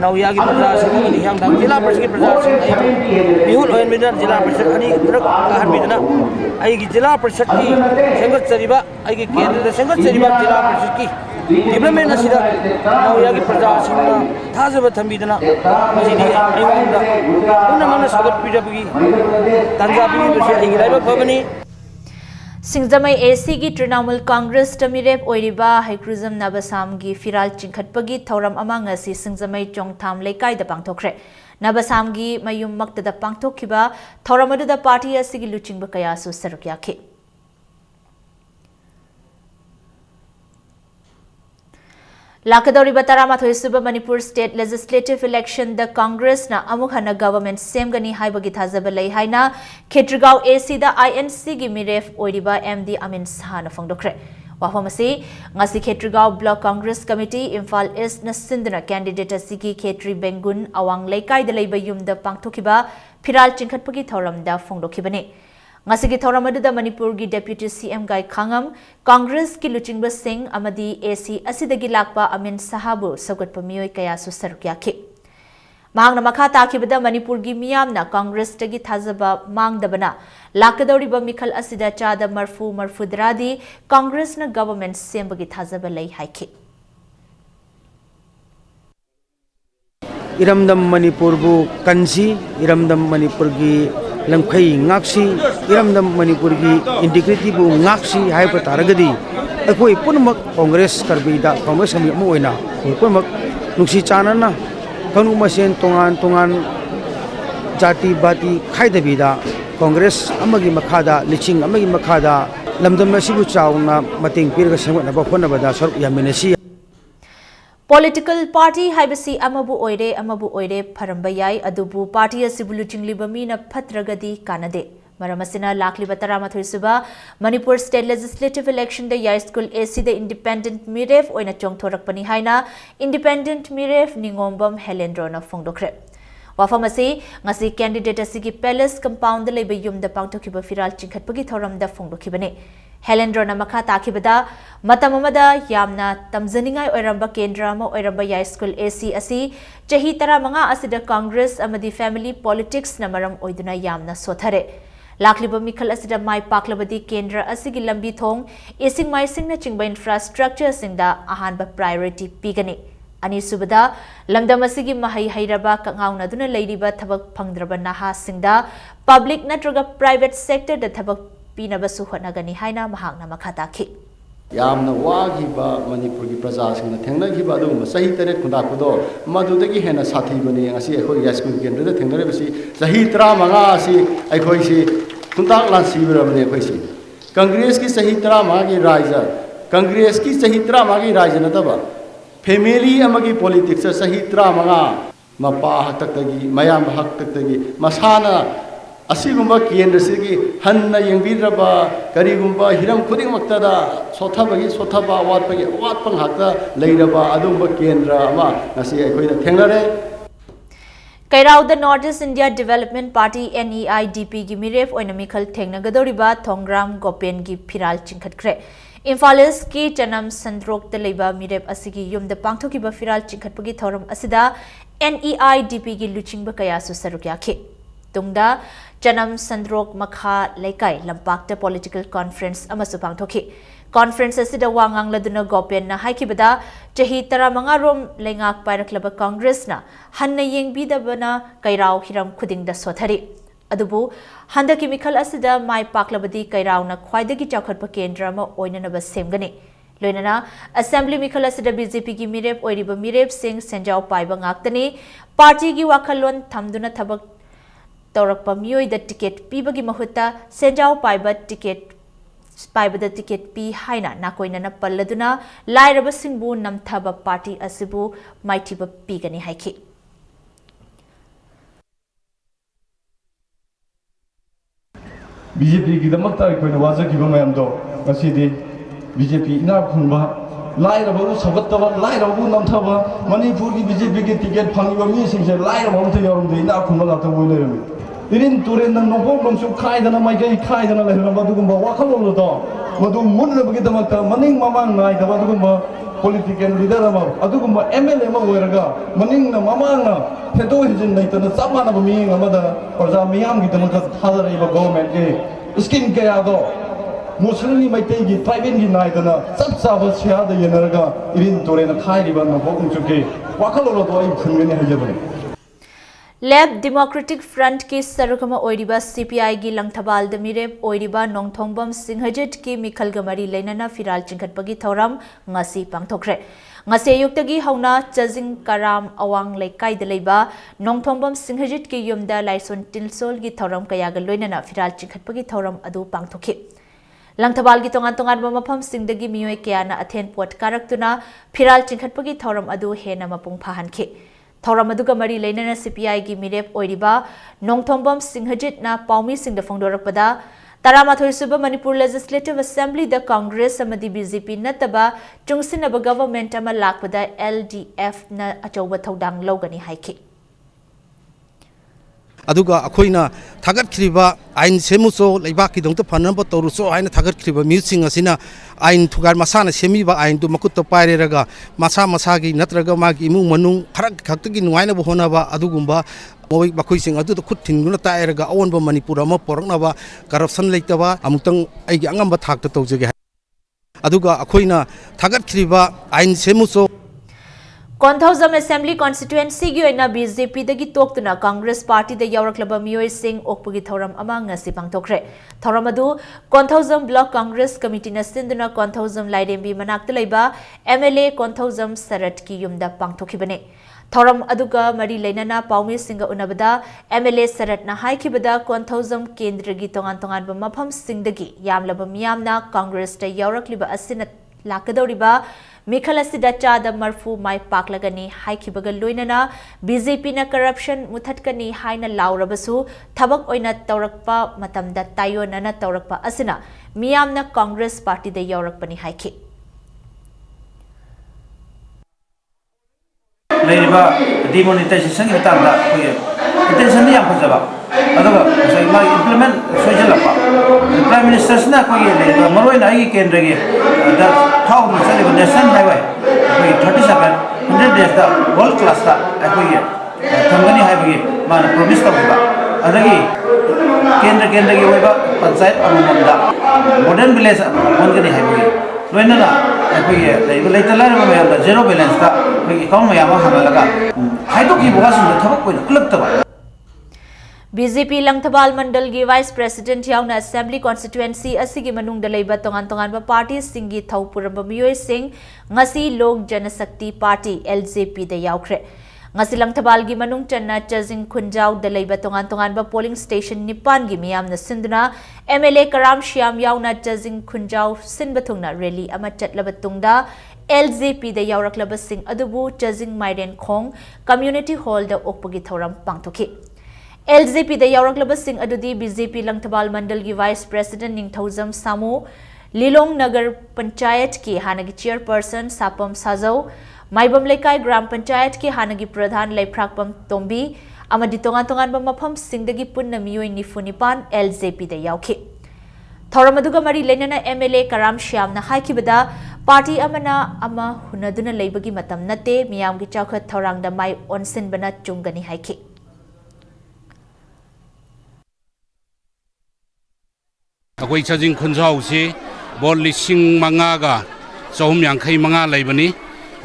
Speaker 9: Nauya की प्रजा सिंह की निहंग धाम जिला परिषद की प्रजा सिंह बिहुल होयन मिदर जिला परिषद अनि द्रक कहन मिदना आई की जिला परिषद की संगत चरिबा आई की केंद्र संगत चरिबा जिला परिषद की डेवलपमेंट असिदा nauya की प्रजा सिंह थाजब थंबिदना मसिदी आइंदा उनमन स्वागत पिजबगी तंजाबी दुसे आई लाइब Bhavni
Speaker 1: Singzamai AC gi Trinamool Congress Tamirep oiriba Haikruzam Nabasam gi Firal Chingkhatpagi thoram ama ngasi Singzamai Chongtham Lekai da pangthokre Nabasam gi mayum makta da pangthokhiba thoram adu da party asigi luchingba kaya su saruk yakhe Lakadori Batarama Thoisuba Manipur State Legislative Election the Congress na amukhana government semgani haibagi thazabalai haina Khetrigao AC da INC gi miref oiriba MD Amin Sahana phongdokre wafamasi ngasi Khetrigao Block Congress Committee Imphal East na sinduna candidate asigi Khetri Bengun awang leikai da leiba yumda pangthokiba phiral chingkhatpagi thoram da phongdokhibani Ngasigi thoram aduda Manipur gi Deputy CM Gai Khangam Congress ki Luchingba Singh amadi AC asidagi lakpa Amin Sahabu sagatpa miyoi kaya su sarukya ki Mahangna makha takhibada Manipur gi miyamna Congress tagi thazaba mangdabana lakadoriba mikhal asida chada marfudradi Congress na government sembagi thazaba lei haiki
Speaker 9: इरमदम Manipur बु कंसी इरमदम मणिपुर की लंखई ngaksi इरमदम Manipur की integrity बु ngaksi HYBE तारगदी अखोई पुनमक कांग्रेस करबीदा कांग्रेस समी अमु ओइना पुनमक नुक्सी चानना कनु मसेन तोंगान जाति बाति खाइदबीदा कांग्रेस अमगी मखादा लिचिंग अमगी मखादा लमदम असिबु चाउना मतेंग पिरगा सेमनबा होनबदा सर यामिनसी
Speaker 1: Political party haibasi amabu oire pharamba yai adubu party asibu luchingliba mina phatragadi kanade maramasina lakliba taramathoi suba Manipur State Legislative Election da Yai School AC da Independent Miref oina chongthorakpani haina Independent Miref Ningombam Helendro na phongdokre wafamasi ngasi candidate asigi Palace Compound da leiba yumda pangthokiba firal chingkhatpagi thoram da phongdokhibane Helendro na makha takhibada matamamada yamna tamzaningai oiramba kendra ma oiramba Yai School AC asi chahi taramanga asida Congress amadi family politics na maram oiduna yamna sothare lakliba mikhal asida mai paklabadi kendra asigi lambi thong ising mai sing na chingba infrastructure singda ahanba priority pigani ani subada lamdam asigi mahai hairaba kangauna duna leiriba thabak phangdraba naha singda public natraga private sector da thabak Pinabasu Honagani Haina Mahangna Makataki.
Speaker 10: Yamna Wagiba, Manipur Prazas and the Tengaki Sahi Tere Kundakudo, Madutaki Hena Sati Bani, and see a whole Yasmin can do the Tengarasi, Sahitra Mangasi, I coisi, Kuntaklan Sibra Nekosi. Congresski Sahitra Magi Riser, Congresski Sahitra Magi Riser Nataba. Family Amagi politics, Sahitra Manga, Mapa Haktagi, Mayam Haktagi, Masana. असीगुम्बा केंद्र से हन्ना यंगबीरबा करीगुम्बा Hiram खुदिमक्तदा सोथाबगी सोथाबा वाटपगी वाटपंग हाक्ता लेरबा अदुम्बा केंद्र अमा नसी अखोइना थेंगरे
Speaker 1: Kairao the Northeast India Development Party NEIDP gi miref oina mikhal thengnagadoriba Thongram Gopen gi phiral chingkhatkre Imphalis ki Chanam Sandrok the leiba miref asigi yum the pangthokiba phiral chingkhatpagi thoram asida NEIDP gi luchingba kaya su sarukyakhe Tungda Chanam Sandrok Makha Lekai Lampakta Political Conference Amasu Pangthoki Conference asida wangang laduna Gopen na haikibada chahi taramanga rom lengak pairakhlaba Congress na hanna yengbidabana Kairao hiram khudingda sothari adubu handaki mikhal asida mai paklabadi Kairao na khwaidagi chawkhatpa kendra ma oinanaba semgani loinana assembly mikhal asida BJP gi mirep oiriba mirep Singh Senjao paiba ngaktani party gi wakhalon thamduna thabak तौरक्पा मियोइदा ticket पीबगी महुत्ता सेंजाव पाइबा ticket पाइबदा ticket पी हाइना नाकोइना पल्लदुना लाइरबसिंगबु नमथाबा पार्टी असिबु माइथिबा पीगनी हाइखि
Speaker 11: बीजेपी की दमकता अखोइना वाजखिबा मयamdo ngасidi बीजेपी इना खुनबा लाइरबु सगत्तबा लाइरबु नमथाबा मणिपुर की बीजेपी की टिकेट फंगिबा मी सिंगसे लाइरबु हमते यरमदे इना खुनबा लाता बोय लेरमी इरिन तुरेन नोबोक नोंसु खाइदना माइकै खाइदना लेरना दुगुंबा वाखलोलो दो मदु मुनलबगी दमकता मनिंग ममांग नाइदबा दुगुंबा political leader ama adugumba MLA ma oiraga maningna mamangna fedo hijin naitana samana ba ming amada praja miyam gi tamaka thadariba government ke skin ke ado muslim maitei gi tribal gi naitana sab sab sia da yenaraga irin torena khairiba na bokum chuke wakalolo do ai phungene hajabani
Speaker 1: lab democratic front की सरुकमा ओइरिबा CPI की लंगथबाल दमिरेब ओइरिबा नोंथोंबम सिंहजित की मिखल गमरी लेनना फिराल चिंखटपगी थौराम ngasi पांगथोखरे ngasi युक्तगी हौना चजिंग कराम अवांग लेकाइद लेबा नोंथोंबम सिंहजित की युमदा लाइसोन टिलसोल की थौराम कयाग लोइनना फिराल चिंखटपगी थौराम अदु पांगथोखि लंगथबाल की तोंगान तोंगान मफम सिंगदगी मियोय कयाना अथेन पोट कारक्तुना फिराल चिंखटपगी थौराम अदु हेना मपुंग फाहनखि थौराम अदुगा मरी लेनना सीपीआई की मिरेप ओइरिबा नोंथोंबम सिंहजितना पाउमी सिंगदा फोंदोरकपदा तरामाथोय सुबा मणिपुर लेजिस्लेटिव असेंबली द कांग्रेस अमदी बीजेपी नतबा चुंगसिनबा गवर्नमेंट अमा लाकपदा एलडीएफ न अचौबा थौदांग लौगनी हाइखि
Speaker 9: अदुगा अखोइना थागतखिबा आइन सेमुसो लेबाकी दोंत फनब तौरुसो आइन थागतखिबा म्यूजिंग असिना आइन थुगार मसाना सेमीबा आइन तु मकुत पाइरेरगा मसा मसागी नत्रगा मागी इमु मनुंग फरक खक्तगी नुवाइना होनाबा अदुगुंबा मोइ बखोइसिंग अदु खुद थिनगुना ताइरेगा अवनबा मणिपुर अमा पोरकनाबा करप्शन लेतबा अमुतंग आइगी अंगंबा थाकत तौजगे अदुगा अखोइना थागतखिबा आइन सेमुसो
Speaker 1: कोंथौजम असेंबली कॉन्स्टिट्युएंसी की ओइना बीजेपी दगी तोक्तुना कांग्रेस पार्टी द यौरक्लबा मियोय सिंह ओकपुगी थौरम अमा ngasi पांगथोखरे थौरम अदु कोंथौजम ब्लॉक कांग्रेस कमिटी न सिंदुना कोंथौजम लाइरेंबी मनाक्त लेबा एमएलए कोंथौजम सरत की युमदा पांगथोखिबने थौरम अदुगा मरी लेनना पाउमी सिंह उनबदा एमएलए सरत न हाइखिबदा कोंथौजम केंद्र की तोंगान तोंगान मफम सिंगदगी यामलब मियामना कांग्रेस द यौरक्लिबा असिन लाकदौरिबा मिखल असिदा चादा मरफू माइ पाकलगनी हाइखिबगा लोइनना बीजेपी न करप्शन मुथटकनी हाइना लाउरबसु थबक ओइना तौरकपा मतमदा तायोनना तौरकपा असिना मियामना कांग्रेस पार्टी द यौरकपनी हाइखि
Speaker 12: लेरिबा डिमोनेटाइजेशन की तांदा कोई इंटेंशन याम फजबा अदुगा सै मा इंप्लीमेंट सोजलपा प्राइम मिनिस्टर सना कोई लेबा मरोइना आइ केंद्र के द फाउंड चलिबा नेशनल हाईवे कोई 37 100 डेज दा वर्ल्ड क्लास दा कोई थंगनी हाईवे मान प्रॉमिस तबा अदगी केंद्र की होइबा पंचायत अममदा मॉडर्न विलेज मनगनी हाईवे लोइनना कोई लेतला रे जीरो बैलेंस दा कोई अकाउंट में हांगलगा हाइदोकी बगासिन थबक कोई क्लक्तबा
Speaker 1: बीजेपी लंगथबाल मंडल की वाइस प्रेसिडेंट याउना असेंबली कॉन्स्टिट्युएंसी असिगी मनुंग द लेबा तोंगान तोंगान पार्टी सिंगी थौपुरम मियोय Singh ngasi Lok Janshakti Party LJP द याउखरे ngasi लंगथबाल की मनुंग चन्ना चजिंग खुंजाव द लेबा तोंगान तोंगान पोलिंग स्टेशन निपान की मियाम न सिंदुना एमएलए कराम श्याम याउना चजिंग खुंजाव सिनबथुंगना रैली अमा चटलब तुंगदा एलजेपी द याउरक्लब सिंह अदुबु चजिंग माइरेन खोंग कम्युनिटी हॉल द ओकपगी थौरम पांगथोखि एलजेपी द यौरक्लब सिंह अदुदी बीजेपी लंगथबाल मंडल की वाइस प्रेसिडेंट निंगथौजम सामू लिलोंग नगर पंचायत की हानगी चेयरपर्सन सापम साजौ माइबम लेकाई ग्राम पंचायत की हानगी प्रधान लेफ्राकपम तोंबी अमदी तोंगान तोंगान मफम सिंगदगी पुन्न मियोय निफुनिपान एलजेपी द याउखि थौरम अदुगा मरी लेनना एमएलए कराम श्याम न हाइखिबदा पार्टी अमना अमा हुनदुना लेबगी मतम नते मियाम की चाखत थौरांग द माइ ओनसिनबना चुंगनी हाइखि
Speaker 13: अखोई चजिंग खुंजाव से बोल लिसिंग मंगागा चौम यांखई मंगा लेबनी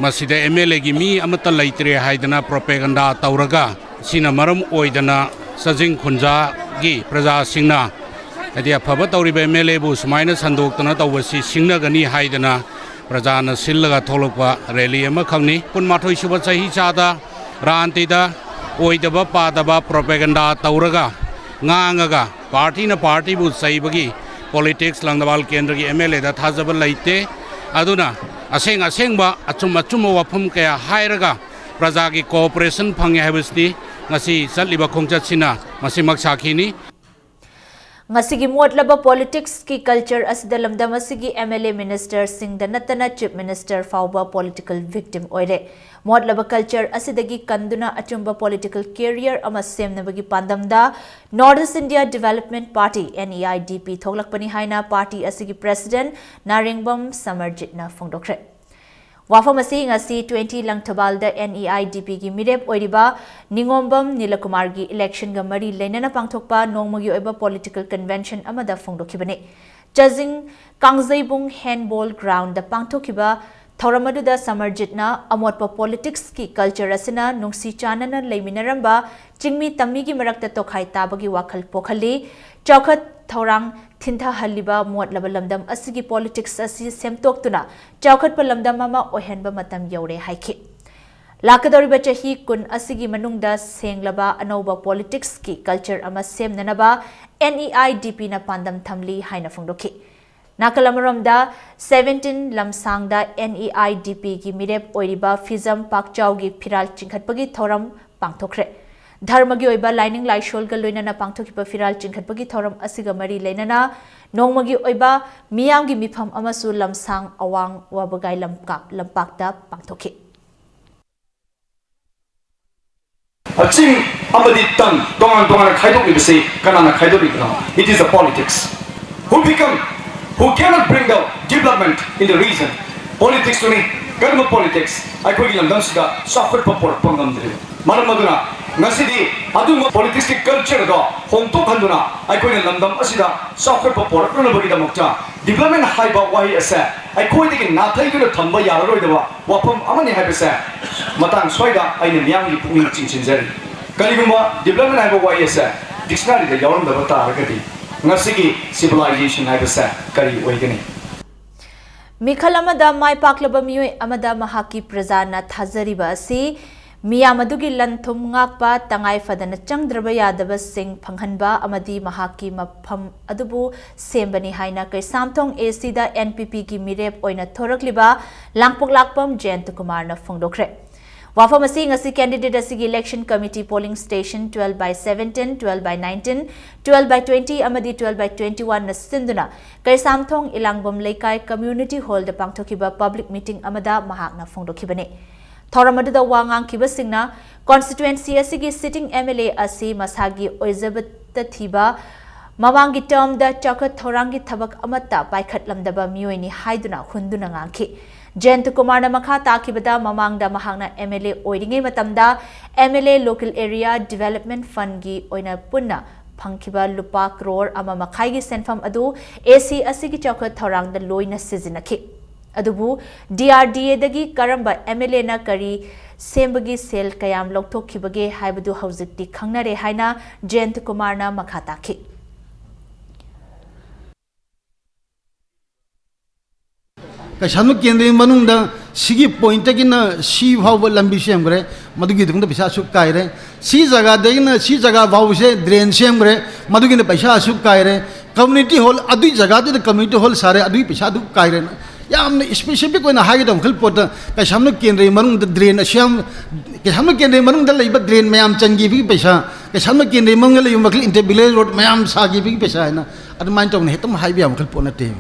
Speaker 13: मसिदा एमएलए की मी अमत लेतरे हाइदना प्रोपेगंडा तौरगा सिना मरम ओइदना चजिंग खुंजा की प्रजा सिंगना अदि अफब तौरिब एमएलए बु सुमाइना संदोक्तना तौबसी सिंगनगनी हाइदना प्रजा न सिल्लगा थोलकपा रैली अमा खंगनी कुनमाथोय सुबा चाही चादा रांतिदा ओइदबा पादबा propaganda तौरगा ngangaga party na party bu saibagi politics langdawal kendra gi MLA da thajaba laite aduna aseng ba achum wafum kaya hairaga praja gi cooperation phangye habasti ngasi chatliba khongchat sina masi maksakini
Speaker 1: ngasigi motlaba politics ki culture asida lamdam asigi MLA minister sing da natana chief minister fauba political victim oire motlaba culture asidagi kanduna achumba political career ama semnabagi pandamda Northeast India Development Party NEIDP thoglakpani haina party asigi president Naringbam Samarjitna phongdokre wafam asi ngasi 20 langthabal da NEIDP gi mirep oiriba Ningombam Nilakumar gi election ga mari leinana pangthokpa nongmagi oiba political convention amada phongdokhibane Chajing Kangzaibung handball ground da pangthokhiba Thoramadu da Samarjitna amotpa politics ki culture asina nungsi chanana leiminaramba chingmi tammi gi marakta tokhai tabagi wakhal pokhali chokhat thorang thinta haliba motlaba lamdam asigi politics asi semtoktuna chokhat pa lamdam ama ohenba matam yaure haiki lakadoriba chahi kun asigi manungda senglaba anoba politics ki culture ama semnanaba NEIDP na pandam thamli haina phongdokhi Nakalamaromda 17 lamsangda NEIDP gi mirep oiriba Fizam Pakchau gi Phiral Chingkhatpagi thoram pangthokre Dharmagi oiba lining laishol ga loinana pangthokhiba Phiral Chingkhatpagi thoram asiga mari leinana nongmagi oiba miyam gi mifam amasu lamsang awang wabagai lampakta pangthokhi
Speaker 11: Aching amadi tan dongan khaidokibase kanana khaidokibna it is a politics who cannot bring the development in the region. Politics to me, government politics. I could give them suffered for Pongam. Maramaduna, Nasidi, Aduma politics culture, home to Panduna. I could give them Asida, suffered for Purabagi Mokta. Development high about why I said. I could take Nata to Tamba Yaro, Wapam Amani Habisa, Matan Swida, I am young Pumi Chinchin. Kaliguma, development high about why I said. Dictionary the Yaron the Bata Ngasigi civilization habisa kari oigani
Speaker 1: Mikhal amada mai paklaba mioi amada mahaki prajana thajariba asi miyamadugi lanthum ngakpa tangai fadana changdraba yadaba sing phanghanba amadi mahaki mapham adubu sembani haina kai samthong AC da NPP gi mirep oina thorakliba langpok lakpam Jayant Kumar na phongdokre Wafam asi ngasi candidate asigi election committee polling station 12 by 17, 12 by 19, 12 by 20 amadi 12 by 21 na sinduna kay samthong ilangbam laikai community hall da pangthokiba public meeting amada mahak na phongdokhibane thoramadu da wangang kibasingna constituency asigi sitting MLA asi masagi oizabata thiba mawangi term da chakhat thorangi thabak amata paikhat lamdaba miyoini haiduna hunduna ngangki Jayant Kumar na makha takibada mamangda mahangna MLA oiringai matamda MLA local area development fund gi oina punna phangkiba lupa crore ama makhai gi senfam adu AC asigi chokha thorang da loina sizinakhi adubu DRDA dagi karamba MLA na kari sembagi sel kayam lokthokibage haibadu haujikti khangnare haina Jayant Kumar na makha takhi
Speaker 9: Kasanu Kendri Manunda, Sigi Point taking a sea hover lambi shembre, Madugi the Pisha Sukaire, Sizaga Dana, Sizaga Vause, Drain Shembre, Madugi the Pisha Sukaire, Community Hall, Adu Zagati, the Community Hall Sare, Adu Pishadu Kairen. Yam specific when a high of Hilpota, Kashamu Kendri Manung the drain, a sham, Kashamu Kendri Manung the labor drain, Mayam Changi Pesha, Kashamu Kendri Mangal, you make interbilay road, Mayam Sagi Pesha, at the mind of Hetum Hibiam Hilpona.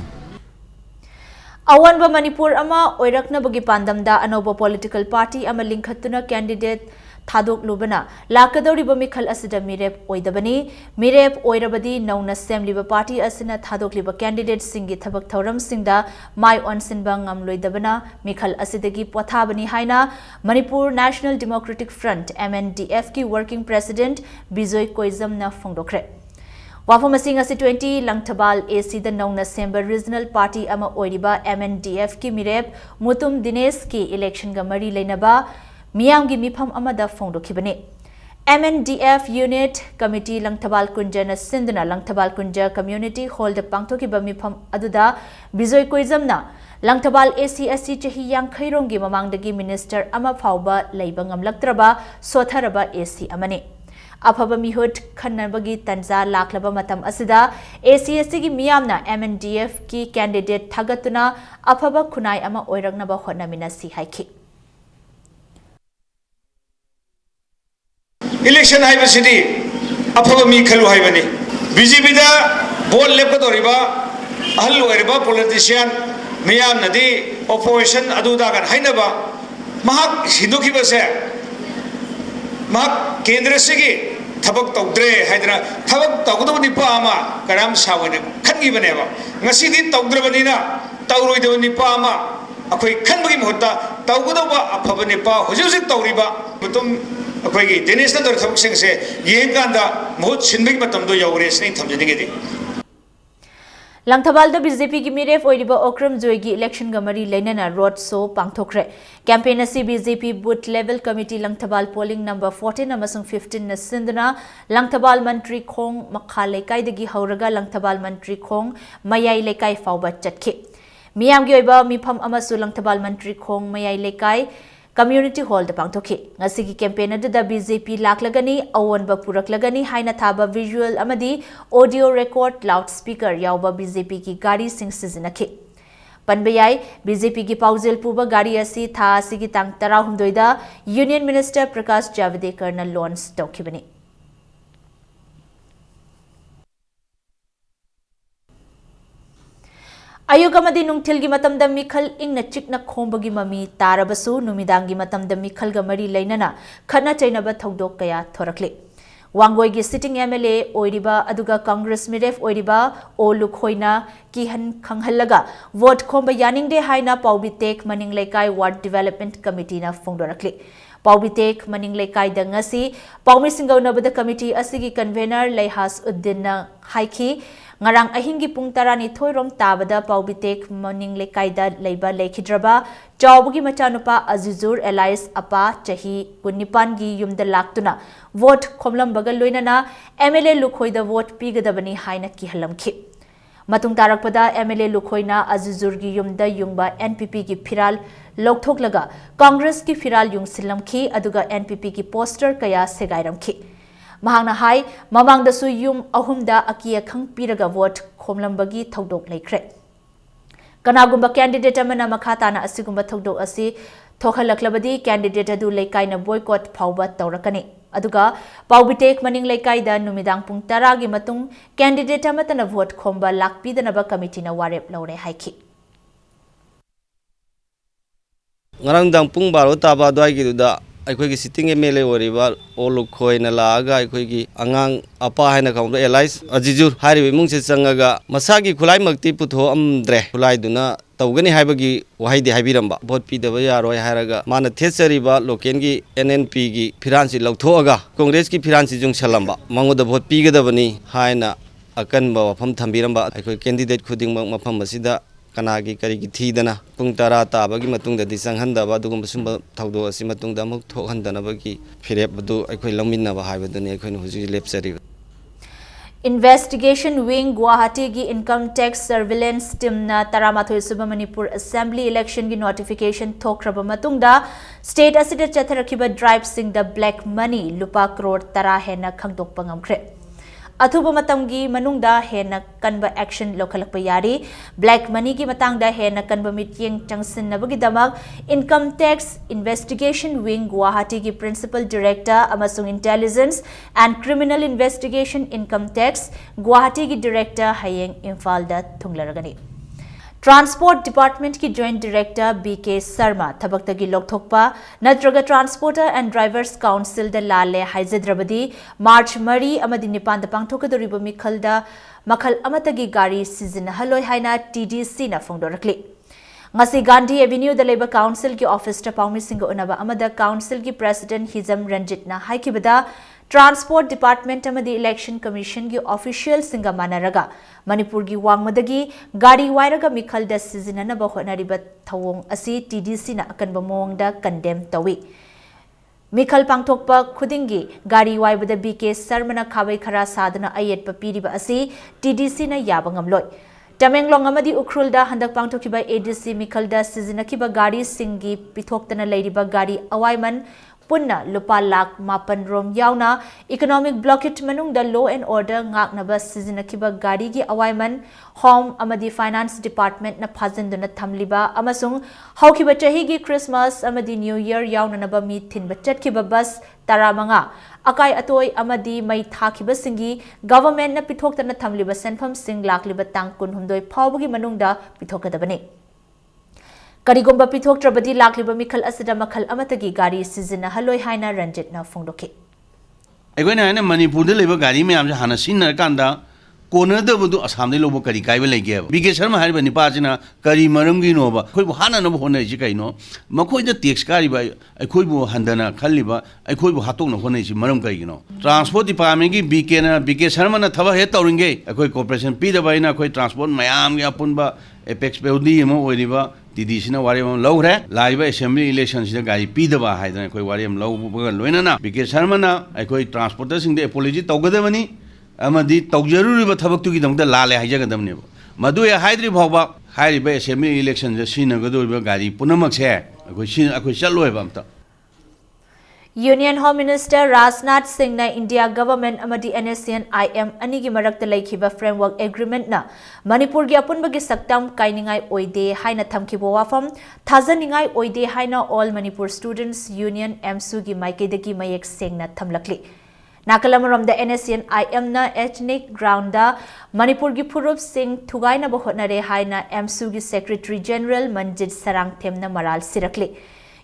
Speaker 1: Awanba Manipur ama oirakna bagi pandamda anoba political party ama linkhatuna candidate thadok lubana lakadori ba mikhal asida mirep oidabani mirep oirabadi nauna semliba party asina thadok liba candidate singi thabak thoram singda mai onsinba ngamloidabana mikhal asidagi pothabani haina Manipur National Democratic Front MNDF ki working president Bijoy Koizam na phongdokre Wafam asing asi 20 Langthabal AC the Nongna Sember Regional Party ama oiriba MNDF ki mirep Mutum Dinesh ki election ga mari leinaba miyam gi mifam amada phongdokhibane MNDF Unit Committee Langthabal Kunja na sinduna Langthabal Kunja Community Hall de pangthokiba mifam aduda Bijoy Koizamna Langthabal AC chahi yang khairong gi mamangdagi minister ama phauba leiba ngamlaktraba sotharaba AC amane afaba mihut khanabagi tanza laklaba matam asida ACSC gi miyamna MNDF ki candidate thagatuna afaba khunai ama oiragnaba hotnamina si haiki
Speaker 14: election hai basidi afaba mi khalu hai bani BJP da bol lepkodoriba ahal oiriba politician miyam nadi opposition aduda gan hainaba mahak hinduki base mahak kendra sigi thabak tawdre haidra thabak tawgdo nipa ama karam sawene khangi baneba ngasi di tawdra na tawroi de nipa ama akhoi khanbagi mohta tawgdo ba afaba nipa hojusi tawriba butum akhoi gi denis na dor thabak sing se yeng kanda mohut sinbagi matam do yawre sni thamjini ge
Speaker 1: Langthabal da BJP ki miref oiriba Okram Joy gi election gamari lenana road show pangthokre campaign asi BJP booth level committee Langthabal polling number 14 amasung 15 na sinduna Langthabal mantri khong makhale kai dagi hauraga Langthabal mantri khong mayai lekai fauba chatke miyam gi oiba mifam amasu Langthabal mantri khong mayai lekai community hall da pangthokhe ngasi gi campaign da BJP laklagani awonba puraklagani haina thaba visual amadi audio record loudspeaker yauba BJP ki gari sing sizinakhe panbayai BJP ki paujel puba gari asi tha asi gi tang 16 da union minister Prakash Javadekar na launch tawkhibani Ayugamadi nungtilgi matamda mikhal ingna chikna khombagi mami tarabasu numidangi matamda mikhalga mari lainana khana chainaba thodok kaya thorakle Wangoi sitting MLA oiriba aduga Congress miref oiriba olukhoina kihan khanghallaga vote khomba yaningde haina paubitek maning lekai ward development committee na phongdorakle paubitek maning lekai da ngasi paumi singaunabada committee asigi convener Leihas Uddin na haiki ngarang ahingi pung tarani thoirom tabada paubitek maning lekaida leiba lekhidraba chawbugi machanupa Azizur Elias apa chahi 19 gi yumda laktuna vote khomlam bagal loinana MLA lukhoida vote pigadabani haina ki halamkhi matung tarakpada MLA lukhoina Azizur gi yumda yungba NPP gi phiral lokthoklaga Congress ki phiral yung silamkhi aduga NPP ki poster kaya segairamkhi Mahangna hai mamang da su yum ahumda akia khang piraga vote khomlambagi thodok leikre kanagumba candidate amana makhatana asigumba thodok asi thokhalaklabadi candidate adu leikai na boycott phauba tawrakani aduga paubitek maning leikai da numidang pung 10 gi matung candidate amatana vote khomba lakpidanaba committee na warep lore haiki
Speaker 15: ngarang dang pung 12 taba dwai gi da अखोई sitting MLA ओरिबा ओलुखोइना लागा अखोई अंगांग अपा हाइना खाउंदो alias अजिजुर हारिबे Mungase चंगागा मसागी खुलाई मक्ति पुथो अमद्रे खुलाई दुना तौगनी हाइबगी वहाइदि हाइबिरंबा vote पीदबा यारोय हायरागा माना थेचरिबा लोकेनगी NNP गी फिरांसि लौथोअगा कांग्रेस की फिरांसि जुंगसलंबा मंगोदा भोट पीगदबनी हाइना अकनबा वफम थंबिरंबा अखोई कैंडिडेट खुदिंग मफम मसिदा कनागी करीगी थीदना पुंग 10 ताबगी मतुंगदा दि संगहंदबा दुगुम सुंबा थौदो असि मतुंगदा मुक थोहंदनबगी फिरेब दु अखोई लंमिनबा हाइबदुनि अखोई हुजि लेपसरी
Speaker 1: Investigation Wing Guwahati gi Income Tax Surveillance Team na Taramathoi Suba Manipur Assembly Election gi notification thokraba matungda state asida chatharakiba drive sing the black money lupa crore 10 hena khangdokpa ngamkhre Athuba matamgi manungda hena kanba action lokhalakpa yari black money gi matangda hena kanba mityeng changsin nabagi damak Income Tax Investigation Wing Guwahati gi Principal Director amasung Intelligence and Criminal Investigation Income Tax Guwahati gi Director hayeng Imphal da thunglaragani Transport Department की Joint Director BK Sarma थबक्तगी लोकथोकपा नत्रगा Transporter and Drivers Council the लाले हाइजेद्रबदी मार्च मरी अमदी निपान the पांगथोकदोरिबो मिखलदा मखल अमतगी गाड़ी season हलोय हाइना TDC ना फोंगदोरकली ngasi Gandhi Avenue da Labor Council ki office ta paumi singa unaba amada council ki president Hizam Ranjit na haikibada Transport Department amadi Election Commission ki official singa manaraga Manipur gi wangmadagi gari wairaga mikhal da season na ba honariba thawong asi TDC na akanba mong da condemn tawi Mikhal pangthokpa khudingi gari waibada BK Sarmana khabai khara sadana ayet pa piriba asi TDC na yabangamloi Tamenglong amadi ukrulda handak pangthokiba ADC Mikhalda sizinakiba gari singi pithoktana leiriba gari awaiman punna lupa lakh mapan rom yauna economic blockage manungda law and order ngaknaba sizinakiba gari gi awaiman home amadi finance department na phajinduna thamliba amasung haukiba chahi gi Christmas amadi New Year yaunanaba mi thinba chatkiba bus taramanga akai atoi amadi mai thakiba singi government na pithoktana thamliba senpham sing lakliba tang kun humdoi phawbagi manungda pithokadabani Karigomba pithoktrabadi lakliba mikhal asida makhal amatagi gari sizina haloi haina Ranjit na phongdoki
Speaker 16: अगोना है मणिपुर लेब गाड़ी ma'am से हाँ सिनरकान कोनदबू Assam lobe कई कायब लेगे BK Sharma है निपाजना करी मरमगी knob अखोब हानब होनसी कईनो मखोद tax कारीब अखोब हंदना खलीब अखोब हाथों होनसी मरम कईनो ट्रांसपोर्ट डिपार्टमेंट की बीके शर्मा थब हे तौरेंगे अखोई कोऑपरेशन पीदबना अखोई ट्रांसपोर्ट मैम की अपुनब एपेक्स पेउदी TDC वारे लौरे लाइव असेंबली इलेक्शन से गाड़ी पीदब है अखोई वारे लोनना बीके शर्मा अखोई ट्रांसपोर्टर एपोलॉजी तौगदबनी तौजरूरीब थबक्तुगीदमक्ता लाले हाइजगदबनेब मदु हाइद्री फाउबा हाइरिब असेंबली इलेक्शन से सिनगदोरिब गाड़ी पुनमक्से अखोई चलोयब अमता
Speaker 1: Union Home Minister Rajnath Singh na India government amadi NSCN IM ani gi marakta laikhiba framework agreement na Manipur gi apunba gi saktam kainingai oide haina thamkibo wafam thajaningai oide haina All Manipur Students Union MSU gi maikidagi mayek sengna thamlakli Nakalamuram the NSCN IM na ethnic ground da Manipur gi Phurup Singh thugaina bahotnare haina MSU gi Secretary General Manjit Sarang Themna maral sirakli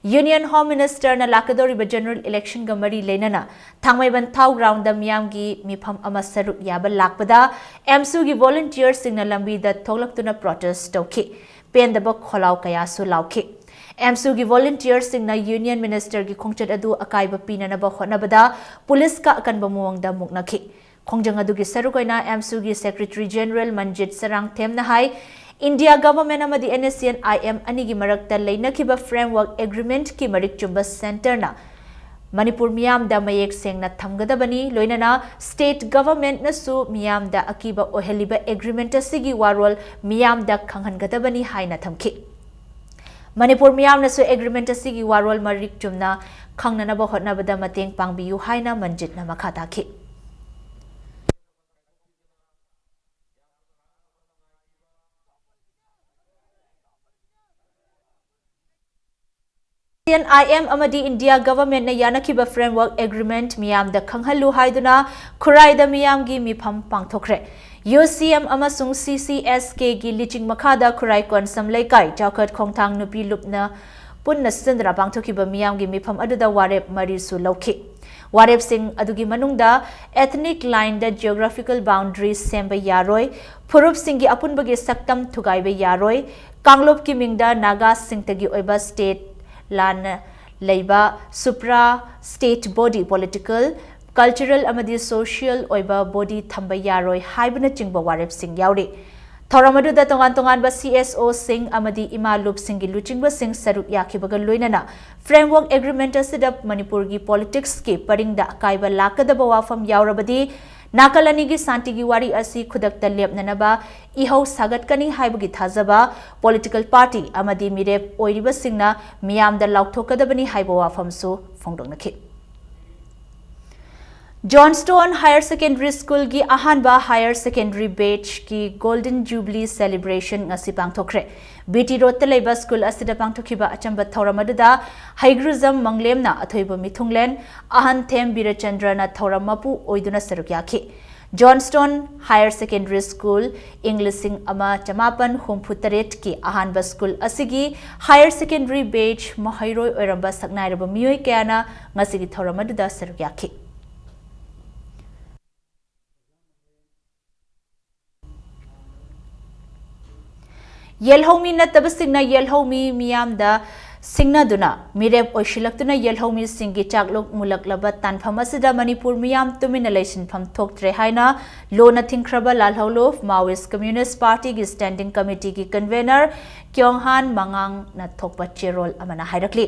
Speaker 1: Union Home Minister na lakadoriba general election ga mari lenana thangmaiban thau ground da miyam gi mifam ama saruk yaba lakpada MSU gi volunteers sing na lambi da tholaktuna protest tawki pendaba kholau kaya su lauki MSU gi volunteers sing na union minister gi khongchat adu akaiba pinana ba khonabada police ka akanba muang da muknaki khongjang adu gi sarukoina MSU gi secretary general Manjit Sarang Themna hai India government amadi NSCN IM anigi marakta leinakiba framework agreement ki marik chumba center na Manipur miyam da mayek sengna thamgadabani loinana state government na su miyam da akiba oheliba agreement asigi warol miyam da khanghangadabani haina thamki Manipur miyam na su agreement asigi warol marik chumna khangnana ba hotnabada mateng pangbiyu haina Manjit na makhata ki IM amadi India government na yanakiba framework agreement miyam da khanghalu haiduna khurai da miyam gi mifam pangthokre UCM amasung CCSK gi liching makhada khurai konsam laikai chawkhat khongthang nupi lupna punna sindra pangthokiba miyam gi mifam aduda warep mari su lauki warep sing adugi manungda ethnic line da geographical boundaries semba yaroi phurup sing gi apunba gi saktam thugaibe yaroi kanglop ki mingda naga singtagi oiba state Lana Leiba Supra State Body Political Cultural Amadi Social Oiba Body Thamba Yaroi Haibana Chingba Warep Singh Yauri Thoramadu da tongan ba CSO Singh Amadi Ima Lup Singh gi Luchingba Singh Saruk Yakibaga Loinana Framework Agreement asidap Manipur gi politics ki paringda kaiba lakadaba wafam yaurabadi Nakalani gi santi gi wari asi khudakta lepnanaba ihau sagatkani haibagi thajaba political party amadi mirep oiriba singna miyam da laukthokadabani haiba wafam su phongdongnaki Johnstone Higher Secondary School gi ahanba higher secondary batch ki Golden Jubilee celebration ngasi pangthokre BT Road Talaiba School asida pangthokiba achamba thoramadada Haigruzam Manglemna athoiba mithunglen ahan them Birachandra na thoramapu oiduna sarukyaki Johnstone Higher Secondary School Englishing ama chamapan humputaret ki ahanba school asigi higher secondary batch mahairoi oiramba saknairaba miyoi kayana ngasigi thoramadada sarukyaki Yelhomi na tabasingna Yelhomi miyam da singna duna mirep oishilaktuna Yelhomi singi chaklok mulaklaba tanphamasida Manipur miyam tumina leisin pham thoktre haina lona thingkraba lalholof Maoist Communist Party gi standing committee gi convener Kyonghan Mangang na thokpa cherol amana hairakli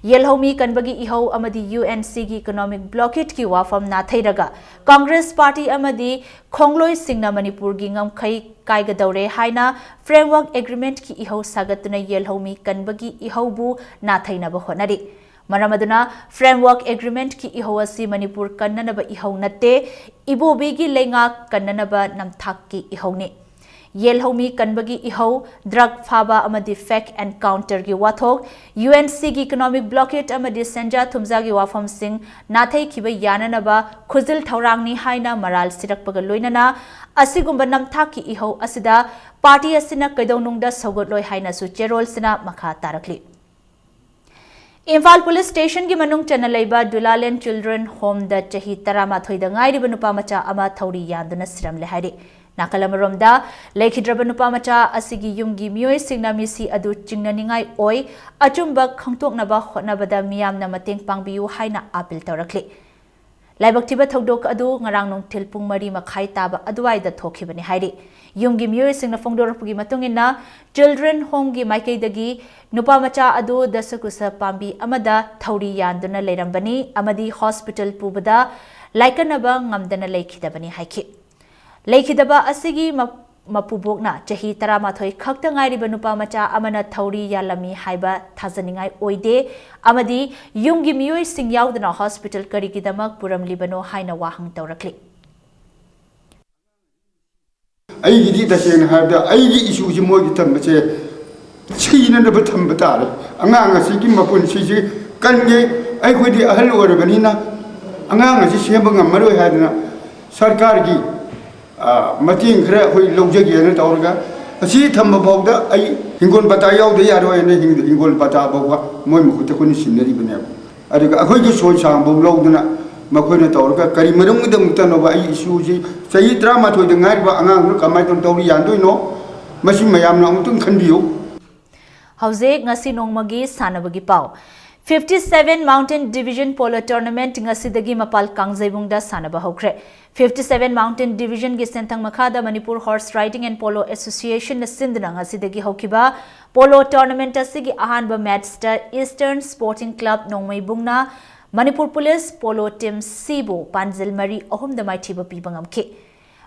Speaker 1: Yelhomi kanbagi ihau amadi UNC gi economic blockade ki wafam na thairaga Congress Party amadi khongloi singna Manipur gi ngamkhai kaiga daure haina framework agreement ki ihau sagatuna Yelhomi kanbagi ihau bu na thaina ba honari मरम अदुना framework agreement की इहो असि मणिपुर कन्ननब इहो नते इबोबी की लेंगा कन्ननब नमथाक की इहोने येलहोमी कन्बगी इहो drug फाबा अमदी fake encounter की वाथोक UNC की इकोनॉमिक ब्लॉकेट अमदी सेंजा थुमजा की वाफम सिंह नाथै खिब याननबा खुजिल थौरांगनी हाइना मराल सिरकपग लोइनना असिगुंब नमथाक की इहो असिदा पार्टी असिना कैदौनुंगदा सौगतलोय हाइना सु चेरोल सिना मखा तारकली इम्फाल पुलिस स्टेशन की मनुंग चना लेबा दुलालेन चिल्ड्रन होम द चही 13 दा ngairiba nupa macha ama thauri yanduna siram le hairi Nakalamoromda, Lekidraba Nupamacha, Asigi Yungi Mui, Signamisi Adu Chinganingai Oi, Achumba Kongtok Naba Hotnabada Miam Namating Pangbiu Haina Apil Torakli. Laibaktiba Togdok Adu, Narang Tilpung Mari Makai Taba Aduai the Tokibani Haidi. Yungi Mui Sing the Fongdorpugi Matungina, Children Hongi Maike Dagi, Nupamacha Adu, Dasakusa Pambi Amada, Tauri Yanduna Lerambani, Amadi Hospital Pubada, Laikanaba Ngamdana Lakidabani Haiki. Laikidaba asigi mapubokna chahi 13 khakta ngairiba nupa macha amana thauri yalami haiba thajaningai oide amadi yungi miyoi sing yaudana hospital karigidamak puramlibano haina wahang tawrakli
Speaker 17: aigi di daseng habda aigi isu ji mogi tambache china na batam batare angang asigi mapun siji kange ai khodi ahal orabanina angang asi semba ngamaro hadna sarkar gi mating khara hoi lojagi na tawrga asi thamba bawda ai hingol bata yawda yaro ene hingol bata bawwa moi mu khute kuni sinari bane aduga akhoi gi soi sang baw lawduna makhoi na tawrga kari marum da mutano ba ai isu ji sayi drama thoi da ngai ba angang nu kamai ton tawri yandoi no masi mayam na mutun khanbiu
Speaker 1: hauze ngasi nongmagi sanabagi pau 57 Mountain Division Polo Tournament ngasidagi mapal kangzaibungda sanaba hokre 57 Mountain Division gi sentang makhada Manipur Horse Riding and Polo Association na sindna ngasidagi hokiba polo tournament asigi ahanba matchta Eastern Sporting Club nongmaibungna Manipur Police Polo Team Sibo Panjil Mari ahumda maithiba pibangamke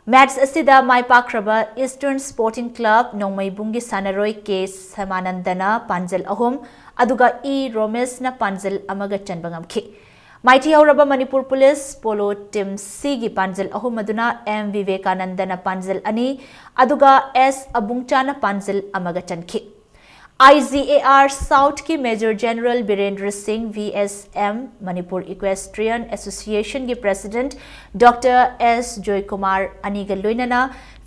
Speaker 1: Match asida mai pakraba Eastern Sporting Club nongmaibungi sanaroi ke Samanandana Panjil ahum aduga E Romes na Panjil amaga chanbangamke Mighty Auraba Manipur Police Polo Team C gi Panjil ahum aduna M Vivekanandana Panjil ani aduga S Abungchana Panjil amaga chanke IGAR South की major general Birendra Singh VSM Manipur equestrian association की president doctor S Jaikumar अनिगा लोइनना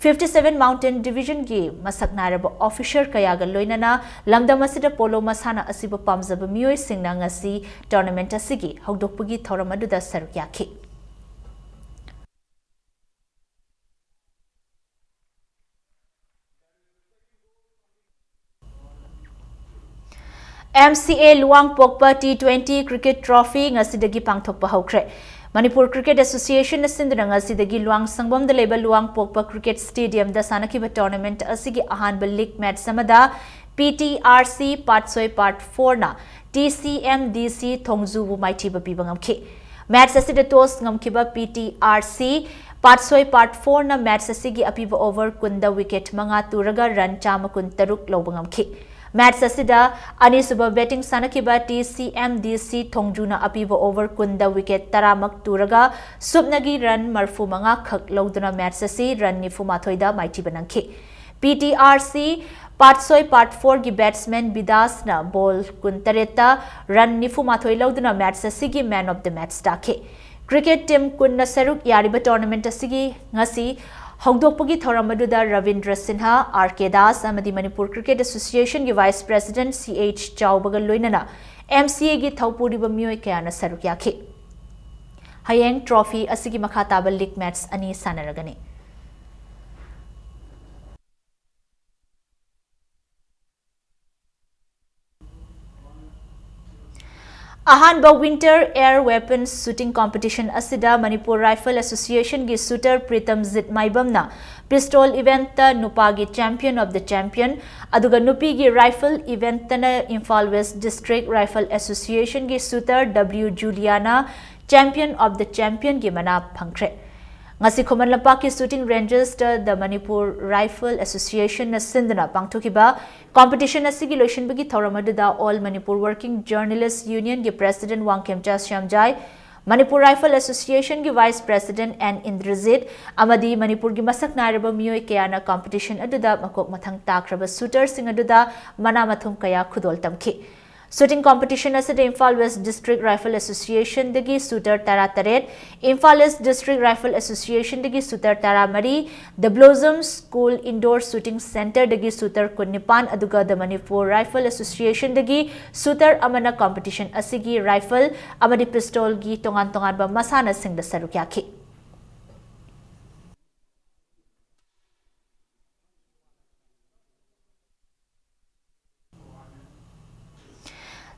Speaker 1: 57 mountain division की मसक नारब officer कयागा लोइनना लमदम असिदा पोलो मसाना असिब पामजब मियोय सिंगना ngasi टूर्नामेंट असिगी हौदोकपुगी थौरम अदुदा सरुक याखि MCA Luang Pokpa T20 Cricket Trophy ngasidagi pangthokpa hokre Manipur Cricket Association na sindra ngasidagi Luang Sangbom da leba Luang Pokpa Cricket Stadium da sanakiba tournament asigi ahanba league match samada PTRC Part 6 Part 4 na TCMDC Thongzu bu maithiba pibangamke match asida toss ngamkiba PTRC Part 6 Part 4 na match asigi apiba over kunda wicket manga turaga run chama kun taruk lobangamke Match asida anisuba betting sanakiba TCMDC Thongjuna apiba over kunda wicket taramak turaga subnagi run marfu manga khak loduna match asi run nifuma thoida maiti banangke PTRC Part 6 Part 4 gi batsman Bidas na ball kuntareta run nifuma thoi loduna match asi gi man of the match take cricket team kunna saruk yariba tournament asigi ngasi Hongdokpagi Thoramadu Ravindra Sinha, R.K. Das, Amadi Manipur Cricket Association, Vice President C.H. Chaubagal Loinana, MCA gi Thaupuri Bamioy Kayana Sarukyaki. Hayeng Trophy Asigi Makhataba League Match Ani Sanaragani. Ahanba Winter Air Weapons Shooting Competition asida Manipur Rifle Association gi shooter Pritam Zit Maibamna pistol event ta nupa gi champion of the champion aduga nupi gi rifle event ta na Imphal West District Rifle Association gi shooter W Juliana champion of the champion gi mana phangkre ngasi Khoman Lampaki shooting ranges the Manipur Rifle Association na sindana pangthokiba competition asigi loishinbagi thoramadda All Manipur Working Journalists Union gi President Wangkemcha Shyamjai, Manipur Rifle Association gi Vice President N Indrajit amadi Manipur gi masak nairaba miyoi kayana competition aduda makok mathang takraba shooter sing aduda mana mathum kaya khudol tamki. Shooting competition aside Imphal West District Rifle Association dagi shooter tara taret, Imphal East District Rifle Association dagi shooter tara mari, The Blossom School Indoor Shooting Center dagi shooter kunnipan aduga the Manipur Rifle Association dagi shooter amana competition asigi rifle amadi pistol gi tongan ba masana sing da sarukyaki.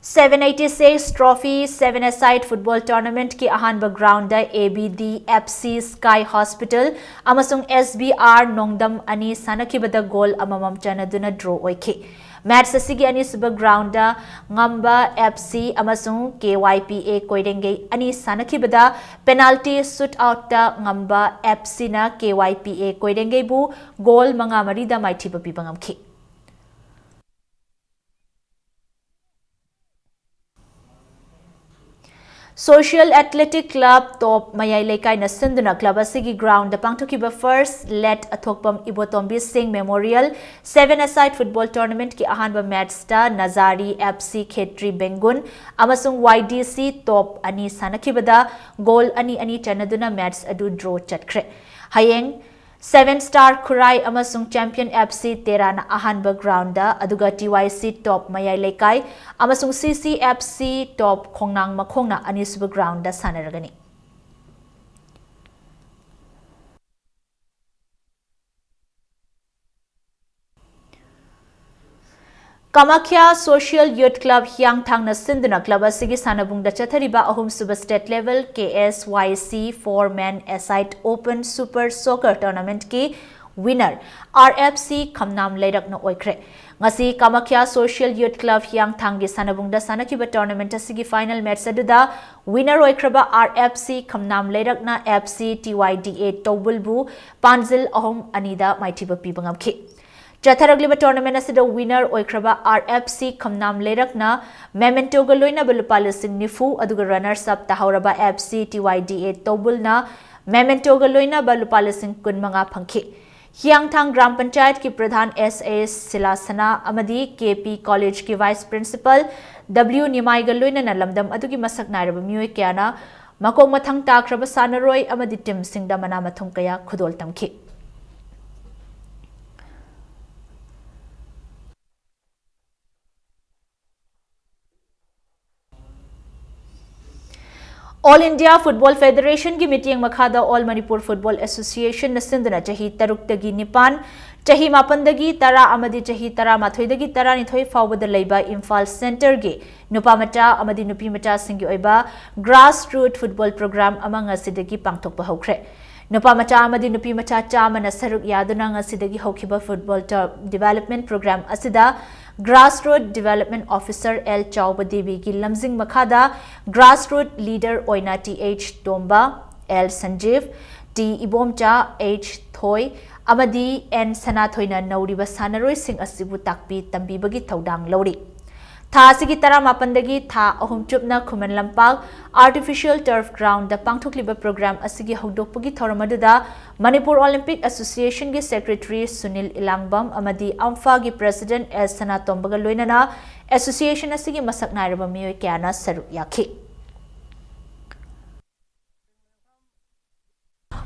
Speaker 1: 786 Trophy 7-a-side football tournament ki ahanba ground da ABD FC Sky Hospital amasung SBR Nongdam ani sanakibada goal amamam chanaduna draw oike. Match asigi ani suba ground da Ngamba FC amasung KYPA Koirenge ani sanakibada penalty shootout da Ngamba FC na KYPA Koirenge bu goal mga marida maithiba pibangamki. Social Athletic Club top Mayai Lekai na Sinduna Club asigi ground the pangthokiba first let athokpam Ibotombi Singh Memorial 7-a-side football tournament ki ahanba match sta Nazari FC Khetri Bengun amasung YDC top ani sanakibada goal ani chanaduna match adu draw chatkre. Hayeng 7-star Kurai amasung Champion FC Terana ahanba ground da aduga TYC top Mayai Lekai amasung CCFC top Khongnang Makhongna anisuba ground da sanaragani. Kamakhya Social Youth Club Hyangthang na Sinduna Club asigi sanabungda chathariba ahum suba state level KSYC 4-man aside Open Super Soccer Tournament ki winner RFC Khamnam Leirak na oikre. Ngasi Kamakhya Social Youth Club Hyangthang gi sanabungda sanakiba tournament asigi final match aduda winner oikraba RFC Khamnam Leirak na FC TYDA Tobulbu Panzil ahum anida maithiba pibangamki. Chatharagliba tournament asida winner oikraba RFC Khamnam Leirakna memento ga loina balupa lising nifu aduga runners up tahauraba FC TYDA Tobulna memento ga loina balupa lising kunmanga phangki. Hyangthang Gram Panchayat ki Pradhan SAS Silasana amadi KP College ki Vice Principal W Nimai ga loina na lamdam adugi masak nairaba miyoi kyana makong mathang takraba sanaroi amadi team singda mana mathum kaya khudol tamki. All India Football Federation ki meeting makhada All Manipur Football Association na sinduna chahi taruk dagi nipan chahi mapan dagi tara amadi chahi tara mathoi dagi tara nithoi fawbada leiba Imphal Center gi nupa mata amadi nupi mata singi oiba grassroots football program amang asidagi pangthokpa hokre. Nupa mata amadi nupi mata chama na saruk yaduna ngasidagi hokiba football development program asida Grassroots Development Officer L. Chaubadevi ki lamzing makhada Grassroots Leader Oina TH Tomba L. Sanjeev T. Ibomcha H. Thoi amadi N. Sanathoina nauriba sanaroi sing asibu takpi tambibagi thaudang lauri. Tha asigi tara mapandagi tha ahum chupna Khuman Lampak Artificial Turf Ground da pangthokliba program asigi hogdokpagi thoramadada Manipur Olympic Association gi Secretary Sunil Ilangbam amadi Amfa gi President S. Sanatombaga loinana Association asigi masak nairaba miyoi kyana saruk yakhi.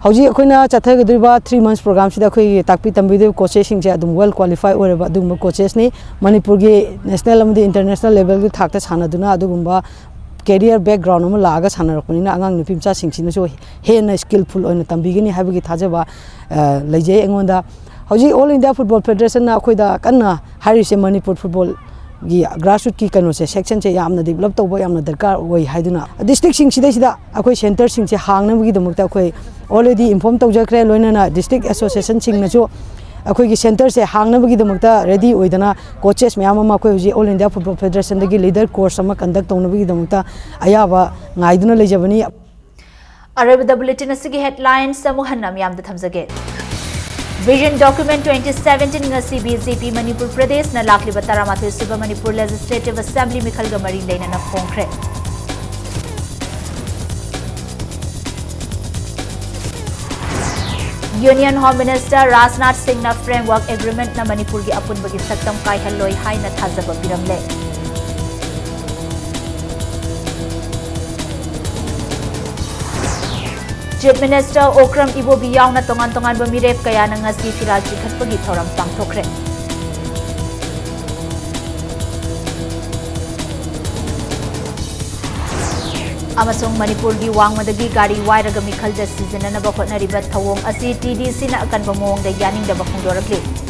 Speaker 18: Hauji akoina chathagdriba 3 months program sida khoi takpi tambidu coaches sing ja dum well qualify oreba dum coaches ni Manipur gi national amdi international level gi thakta sanaduna adugumba career background am laga sanarakpanina angang nupimcha singchina so hena skillful oina tambigini habigi thajaba leijai engonda hauji All India Football Federation na khoida kanna harise Manipur football gi grassroots ki kano se section che yamna develop tawba yamna darkar oi haiduna district sing sida akoi center sing che hangna gi dumukta akoi already inform tawjakre loinana district association sing na jo akoi gi center se hangna gi dumukta ready oidana coaches mayam ma akoi ji All India Football Federation gi leader course ama conduct tawna gi dumukta ayaba ngaiduna lejabani.
Speaker 1: अरबदा bulletin असगी headlines अमु हन्ना मियाम द थमजगे vision document 2017 ngasi BJP Manipur Pradesh na lakliba taramathoi suba Manipur Legislative Assembly mikhalga mari leina na phongkhre Union Home Minister Rajnath Singh na framework agreement na Manipur gi apunba gi saktam kai halloi haina thajaba piramle Chief Minister Okram Ibobi yauna tongan bamirep kaya na ngasi firal chikhatpagi thoram pangthokre amasung Manipur gi wangmadagi gari wairaga mikhal da season na ba khotnariba thawong asi TDC na akan ba mawong da yaning da ba khongdorakli